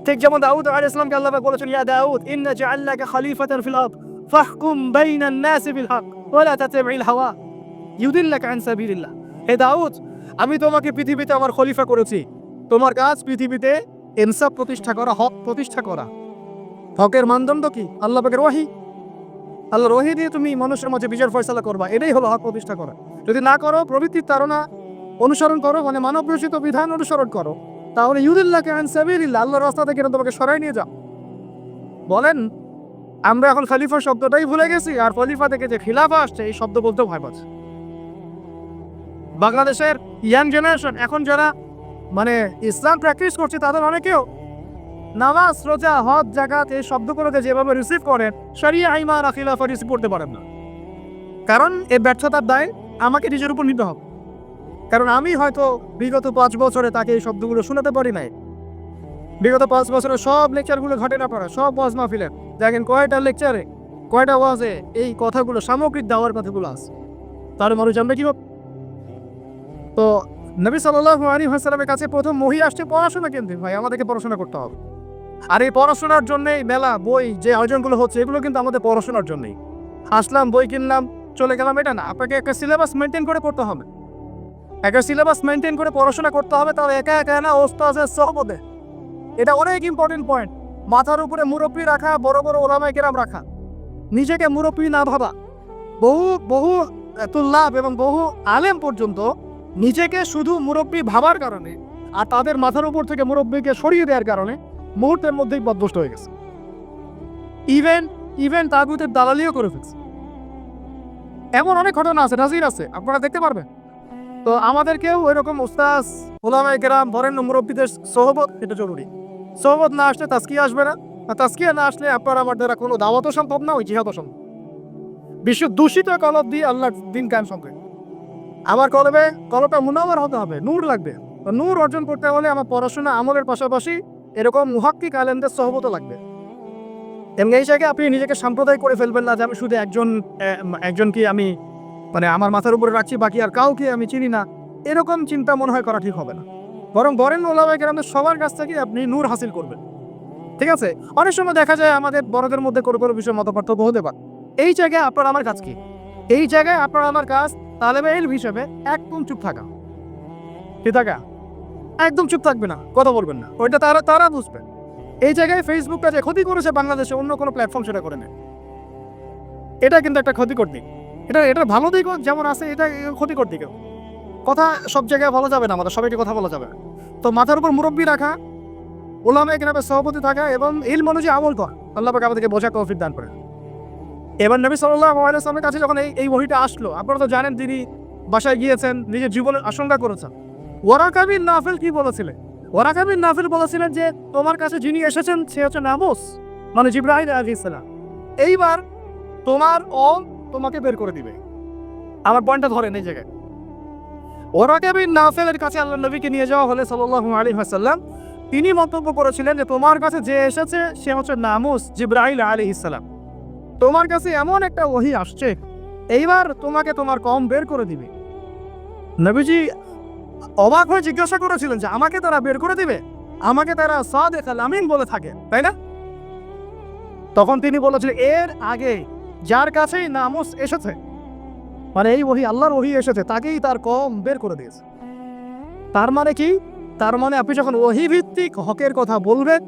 ঠিক যেমন দাউদ আলাইহিস সালামকে আল্লাহ পাক বলেছেন ইয়া দাউদ ইন্না জাআলনাকা খলিফাতান ফিল আরদ ফাহকুম বাইনান নাসি বিল হক ওয়া লা তাতাবি'ল হাওয়া ইউদিল্লাকা আন সাবিলিল্লাহ। হে দাউদ, আমি তোমাকে পৃথিবীতে আমার খলিফা করেছি, তোমার কাজ পৃথিবীতে ইনসাফ প্রতিষ্ঠা করা, হক প্রতিষ্ঠা করা। হকের মানদণ্ড কি? আল্লাহ পাকের ওহী। আল্লাহর ওহী দিয়ে তুমি মানুষের মাঝে বিচার ফয়সালা করবা, এটাই হলো হক প্রতিষ্ঠা করা। যদি না করো, প্রবৃত্তির তাড়না অনুসরণ করো, মানে মানব রচিত বিধান অনুসরণ করো, তাহলে ইউদিল্লাকা আন সাবিলিল্লাহ, আল্লাহর রাস্তা থেকে তোমাকে সরাই নিয়ে যাও। বলেন আমরা এখন খলিফা শব্দটাই ভুলে গেছি, আর খলিফা থেকে যে খিলাফা আসছে এই শব্দ বলতেও ভয় পাচ্ছে। বাংলাদেশের ইয়াং জেনারেশন এখন যারা মানে ইসলাম প্র্যাকটিস করছে তাদের অনেকেও নামাজ, রোজা, হজ, যাকাত এই শব্দগুলোকে যেভাবে রিসিভ করেন, শরিয়া, ঈমান আর খিলাফা রিসিভ করতে পারেন না। কারণ এই ব্যর্থতার দায় আমাকে নিজের উপর নিতে হবে। কারণ আমি হয়তো বিগত 5 বছরে তাকে এই শব্দগুলো শোনাতে পারি নাই। বিগত 5 বছরে সব লেকচারগুলো ঘটে না পড়া, সব ওয়াজ মাহফিলের দেখেন কয়টা লেকচারে, কয়টা ওয়াজে এই কথাগুলো, সামগ্রিক দাওয়ার কথাগুলো আছে। তার মানুষ জানবে কি হবে? তো নবী সাল্লাল্লাহু আলাইহি ওয়াসাল্লামের কাছে প্রথম ওহী আসছে পড়াশোনা কেন্দ্রিক। ভাই আমাদেরকে পড়াশোনা করতে হবে, আর এই পড়াশোনার জন্যই মেলা, বই যে আয়োজনগুলো হচ্ছে এগুলো কিন্তু আমাদের পড়াশোনার জন্যই। আসলাম, বই কিনলাম, চলে গেলাম, এটা না। আপনাকে একটা সিলেবাস মেনটেন করে পড়তে হবে, একটা সিলেবাস মেনটেন করে পড়াশোনা করতে হবে। তাহলে একা একা না, ওস্তাদের সহবতে, এটা অনেক ইম্পর্টেন্ট পয়েন্ট। মাথার উপরে মুরব্বী রাখা, বড় বড় ওলামায়ে কেরাম রাখা, নিজেকে মুরব্বী না ভাবা। বহু তুল্লাব এবং বহু আলেম পর্যন্ত নিজেকে শুধু মুরব্বী ভাবার কারণে আর তাদের মাথার উপর থেকে মুরব্বীকে সরিয়ে দেওয়ার কারণে মুহূর্তের মধ্যেই বদভস্ত হয়ে গেছে। ইভেন তাগুতের দালালিও করে ফেলছে। এমন অনেক ঘটনা আছে, নাজির আছে, আপনারা দেখতে পারবেন। তো আমাদেরকেও ওইরকম উস্তাদ, ওলামায়ে কেরাম, বরেণ্য মুরব্বীদের সোহবত এটা জরুরি। সোহবত না আসলে তাজকিয়া আসবে না, আর তাজকিয়া না আসলে আপনার আমার দ্বারা কোনো দাওয়াতও সম্ভব না, ওই জিহাদও সম্ভব। বিশ্ব দূষিত কলব দিয়ে আল্লাহর দিন কায়েম সম্ভব। আমার কলবটা মুনাওয়ার হতে হবে, নূর লাগবে। নূর অর্জন করতে হলে আমার পড়াশোনা আমলের পাশাপাশি এরকম মুহাক্কিক আলেমদের সোহবতও লাগবে। এবং এই জায়গায় আপনি নিজেকে সাম্প্রদায়িক করে ফেলবেন না যে আমি শুধু একজনকে আমি মানে আমার মাথার উপরে রাখছি, বাকি আর কাউকে আমি চিনি না। এরকম চিন্তা মনে হয় করা ঠিক হবে না। বরং বরেণ্য ওলামায়ে কেরামদের সবার কাছ থেকে আপনি নূর হাসিল করবেন। ঠিক আছে? অনেক সময় দেখা যায় আমাদের বড়দের মধ্যে কোনো কোনো বিষয়ে মতপার্থক্য হতে পারে। এই জায়গায় আপনার আমার কাজ কি? এই জায়গায় আপনার আমার কাজ তালেবে ইলম হিসেবে একদম চুপ থাকা। ঠিক থাকা, একদম চুপ থাকবে না, কথা বলবেন না, ওইটা তারা বুঝবে। এই জায়গায় ফেসবুকটা যে ক্ষতি করেছে বাংলাদেশে, অন্য কোনো প্ল্যাটফর্ম সেটা করে নেয়। এটা কিন্তু একটা ক্ষতিকর দিক। এটা ভালো দিকও যেমন আছে, এটা ক্ষতিকর দিকেও। কথা সব জায়গায় বলা যাবে না, আমাদের সবাইকে কথা বলা যাবে না। তো মাথার উপর মুরব্বী রাখা, উলামায়ে কেরামের সভাপতি থাকা এবং ইলম অনুযায়ী আমল করা, আল্লাহ পাক আমাদেরকে বোঝার তৌফিক দান করেন। এবার নবী সাল্লাল্লাহু আলাইহি ওয়াসাল্লামের কাছে যখন এই ওহীটা আসলো, আপনারা তো জানেন তিনি বাসায় গিয়েছেন, নিজের জীবনের আশঙ্কা করেছেন। ওয়ারাকা বিন নাফিল কি বলেছিলেন? ওয়ারাকা বিন নাফিল বলেছিলেন যে তোমার কাছে যিনি এসেছেন সে হচ্ছে নামুস, মানে জিবরাইল আলাইহিস সালাম। এইবার তোমার তোমাকে বের করে দিবে। আমার পয়েন্টটা ধরেন এই জায়গায়। ওয়ারাকা বিন নাফিলের কাছে আল্লাহর নবীকে নিয়ে যাওয়া হলে সাল্লাল্লাহু আলাইহি ওয়াসাল্লাম, তিনি মন্তব্য করেছিলেন যে তোমার কাছে যে এসেছে সে হচ্ছে নামুস, জিবরাইল আলাইহিস সালাম। তোমার কাছে এমন একটা ওহী আসছে, এইবার তোমাকে তোমার কওম বের করে দিবে। নবীজি অবাক হয়ে জিজ্ঞাসা করেছিলেন যে আমাকে তারা বের করে দিবে? আমাকে তারা সাদিক আল আমিন বলে থাকে, তাই না? তখন তিনি বলেছিলেন এর আগে যার কাছেই নামুস এসেছে, মানে এই ওহী আল্লাহর ওহী এসেছে, তাকেই তার কওম বের করে দিয়েছে। তার মানে কি? তার মানে আপনি যখন ওহী ভিত্তিক হকের কথা বলবেন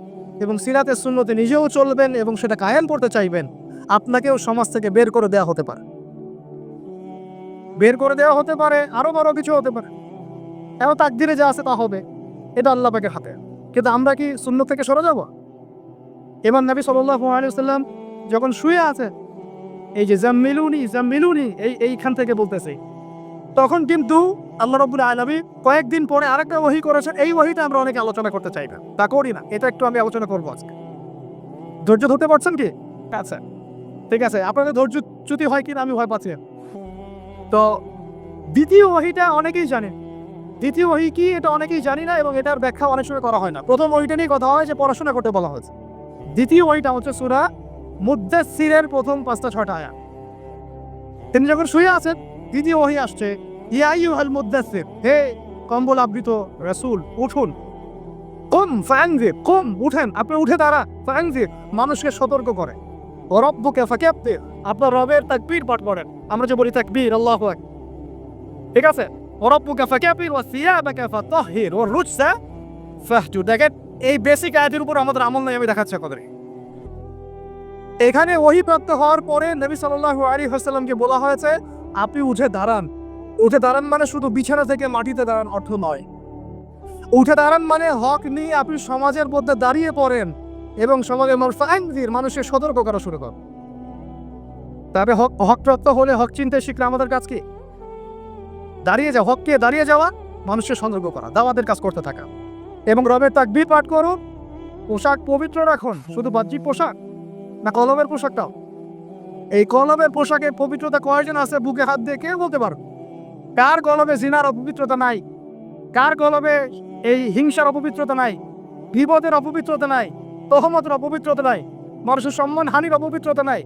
এবং সিরাতে সুন্নতে নিজেও চলবেন এবং সেটা কায়েম করতে চাইবেন, আপনাকেও সমাজ থেকে বের করে দেওয়া হতে পারে। বের করে দেওয়া হতে পারে, আরো বড় কিছু হতে পারে। এখন তাকদিরে যা আছে তা হবে, এটা আল্লাহ পাকের হাতে। কিন্তু আমরা কি সুন্নত থেকে সরে যাব? এবার নবী সাল্লাল্লাহু আলাইহি ওয়াসাল্লাম যখন শুয়ে আছে, এই যে জাম্মিলুনি জাম্মিলুনি এইখান থেকে বলতেছে, তখন কিন্তু আল্লাহ রাব্বুল আলামিন কয়েকদিন পরে আরেকটা ওহী করেছেন। এই ওহীটা আমরা অনেকে আলোচনা করতে চাই না, তা করি না, এটা একটু আমি আলোচনা করবো আজকে। ধৈর্য ধরতে পারছেন কি? আচ্ছা ঠিক আছে, আপনাদের ধৈর্য চ্যুতি হয় কিনা আমি ভয় পাচ্ছি। তো দ্বিতীয় ওহীটা অনেকেই জানেন। দ্বিতীয় ওহী কি এটা অনেকেই জানি না এবং এটার ব্যাখ্যা অনেক সময় করা হয় না। প্রথম ওহীটা নিয়ে কথা হয় যে পড়াশোনা করতে বলা হয়েছে। দ্বিতীয় ওহীটা হচ্ছে সূরা মুদ্দাসসিরের প্রথম ৫-৬টা আয়াত। তিনি যখন শুয়ে আছেন, দ্বিতীয় ওহী আসছে, ইয়া আইয়ুহাল মুদ্দাসসির, হে কম্বল আবৃত রাসূল উঠুন। কুম ফাআনজির, কুম উঠেন, আপনি উঠে দাঁড়া, ফাআনজির মানুষকে সতর্ক করে। ওয়া রাব্বুকা ফাকাব্বির, আপনার রবের তাকবীর পাঠ করেন। আমরা যে বলি তাকবীর, আল্লাহু আকবার, ঠিক আছে? ওয়া রাব্বুকা ফাকাব্বির ওয়া সিয়াবাকা ফাতাহহির ওয়া রুজসা ফাহজুর। দেখেন এই বেসিক আয়াতের উপর আমাদের আমল নাই, আমি দেখাচ্ছি আপনাদের। এখানে ওহী প্রাপ্ত হওয়ার পরে নবী সাল্লাল্লাহু আলাইহি ওয়াসাল্লামকে বলা হয়েছে আপনি উঠে দাঁড়ান। উঠে দাঁড়ান মানে শুধু বিছানা থেকে মাটিতে দাঁড়ান অর্থ নয়। উঠে দাঁড়ান মানে হক নিয়ে আপনি সমাজের মধ্যে দাঁড়িয়ে পড়েন এবং সমাজের মানুষের সতর্ক করা শুরু করেন। তবে হক প্রাপ্ত হলে হক চিনতে শিখলে আমাদের কাজ কি? দাঁড়িয়ে যাওয়া, হককে দাঁড়িয়ে যাওয়া, মানুষের সতর্ক করা, দাওয়াতের কাজ করতে থাকা এবং রবের তাকবীর পাঠ করুন। পোশাক পবিত্র রাখুন, শুধু বাহ্যিক পোশাক না, কলমের পোশাকটাও। এই কলমের পোশাকের পবিত্রতা কয়জন আছে বুকে হাত দিয়ে কে বলতে পারো? কার কলমে জিনার অপবিত্রতা নাই? কার কলমে এই হিংসার অপবিত্রতা নাই? গীবতের অপবিত্রতা নাই? তহমতের অপবিত্রতা নাই? মানুষের সম্মান হানির অপবিত্রতা নাই?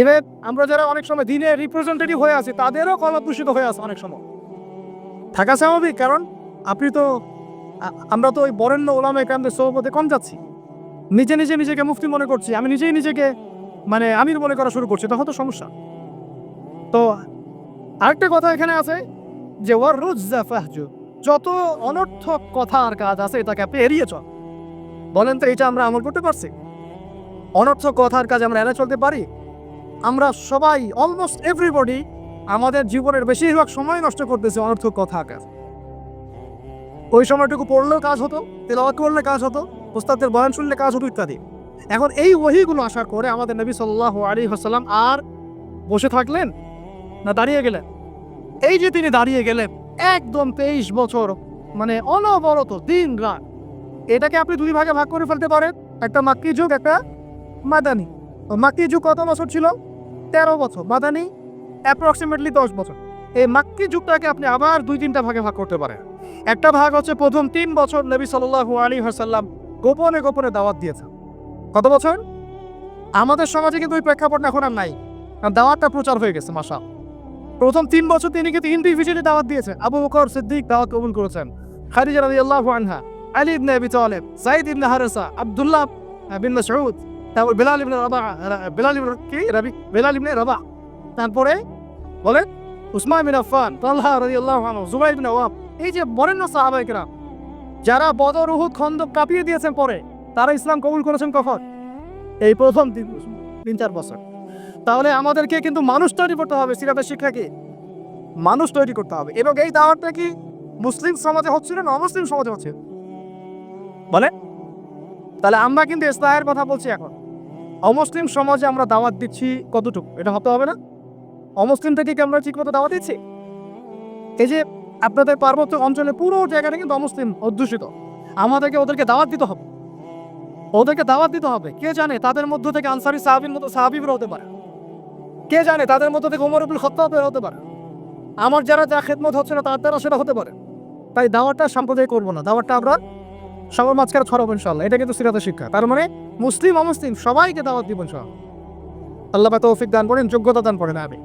ইভেন আমরা যারা অনেক সময় দিনের রিপ্রেজেন্টেটিভ হয়ে আছি, তাদেরও কলম দূষিত হয়ে আছে অনেক সময়। থাকা স্বাভাবিক, কারণ আপনি তো আমরা তো ওই বরেণ্য ওলামায়ে কেরামদের সোহবতে কম যাচ্ছি। নিজে নিজেকে মুফতি মনে করছি, আমি নিজেই নিজেকে মানে আমির মনে করা শুরু করছি, তখন তো সমস্যা। তো আরেকটা কথা এখানে আছে যে ওয়ার রুজসা ফাহজুর, যত অনর্থক কথা আর কাজ আছে এটাকে আপনি এড়িয়ে চল। বলেন তো এটা আমরা আমল করতে পারছি? অনর্থক কথার কাজ আমরা এড়িয়ে চলতে পারি? আমরা সবাই অলমোস্ট এভরিবডি আমাদের জীবনের বেশিরভাগ সময় নষ্ট করতেছে অনর্থক কথা কাজ। ওই সময়টুকু পড়লেও কাজ হতো, তেলাওয়াত করলে কাজ হতো, উস্তাদের বয়ান শুনলে কাজ হতো ইত্যাদি। এখন এই ওহীগুলো আসার পরে আমাদের নবী সাল্লাল্লাহু আলাইহি ওয়াসাল্লাম আর বসে থাকলেন না দাঁড়িয়ে গেলেন? এই যে তিনি দাঁড়িয়ে গেলেন একদম 23 বছর, মানে অনবরত দিন রাত। এটাকে আপনি দুই ভাগে ভাগ করে ফেলতে পারেন, একটা মাক্কি যুগ, একটা মাদানী। মাক্কি যুগ কত বছর ছিল? 13 বছর। মাদানী অ্যাপ্রক্সিমেটলি 10 বছর। এই মাক্কি যুগটাকে আপনি আবার 2-3টা ভাগে ভাগ করতে পারেন। একটা ভাগ হচ্ছে প্রথম 3 বছর নবী সাল্লাল্লাহু আলাইহি ওয়াসাল্লাম গোপনে গোপনে দাওয়াত দিয়েছেন। কত বছর? আমাদের সমাজে কিন্তু ওই প্রেক্ষাপট এখন আর নাই, কারণ দাওয়াতটা প্রচার হয়ে গেছে মাশাআল্লাহ। প্রথম 3 বছর তিনি কিন্তু ইন্ডিভিজুয়ালি দাওয়াত দিয়েছেন। আবু বকর সিদ্দিক দাওয়াত কবুল করেছেন, খাদিজা রাদিয়াল্লাহু আনহা, আলী ইবনে আবি তালেব, যায়েদ ইবনে হারেসা, আব্দুল্লাহ বিন মাসউদ, তারপর বিলাল ইবনে রাবাহ, তারপরে বলেন উসমান বিন আফফান, তালহা রাদিয়াল্লাহু আনহু, জুবাইর বিন আওয়াম। এই যে বরেণ্য সাহাবায়ে কেরাম যারা বদর, উহুদ, খন্দক কাঁপিয়ে দিয়েছেন, পরে তারা ইসলাম কবুল করেছেন কখন? এই প্রথম 3-4 বছর। তাহলে আমাদেরকে কিন্তু মানুষ তৈরি করতে হবে। সিরাতের শিক্ষা কি? মানুষ তৈরি করতে হবে। এবং এই দাওয়াতটা কি মুসলিম সমাজে হচ্ছে না অমুসলিম সমাজে হচ্ছে? বলে তাহলে আমরা কিন্তু ইসলামের কথা বলছি এখন। অমুসলিম সমাজে আমরা দাওয়াত দিচ্ছি কতটুকু, এটা ভাবতে হবে না? অমুসলিম থেকে কি আমরা ঠিকমতো দাওয়াত দিচ্ছি? এই যে আপনাদের পার্বত্য অঞ্চলে পুরো জায়গাটা কিন্তু অমুসলিম অধ্যুষিত, আমাদেরকে ওদেরকে দাওয়াত দিতে হবে। ওদেরকে দাওয়াত দিতে হবে। কে জানে তাদের মধ্য থেকে আনসারী সাহাবীর মতো সাহাবীরা হতে পারে। কে জানে তাদের মধ্য থেকে ওমর ইবনুল খাত্তাব হতে পারে। আমার যারা যা খেদমত হচ্ছে না তার দ্বারা সেটা হতে পারে। তাই দাওয়াতটা সাম্প্রদায়িক করবো না, দাওয়াতটা আমরা সবার মাঝখানে ছড়াবো ইনশাআল্লাহ। এটা কিন্তু সিরাতের শিক্ষা। তার মানে মুসলিম অমুসলিম সবাইকে দাওয়াত দিব ইনশাআল্লাহ। আল্লাহ পাক তৌফিক দান করেন, যোগ্যতা দান করেন। আমি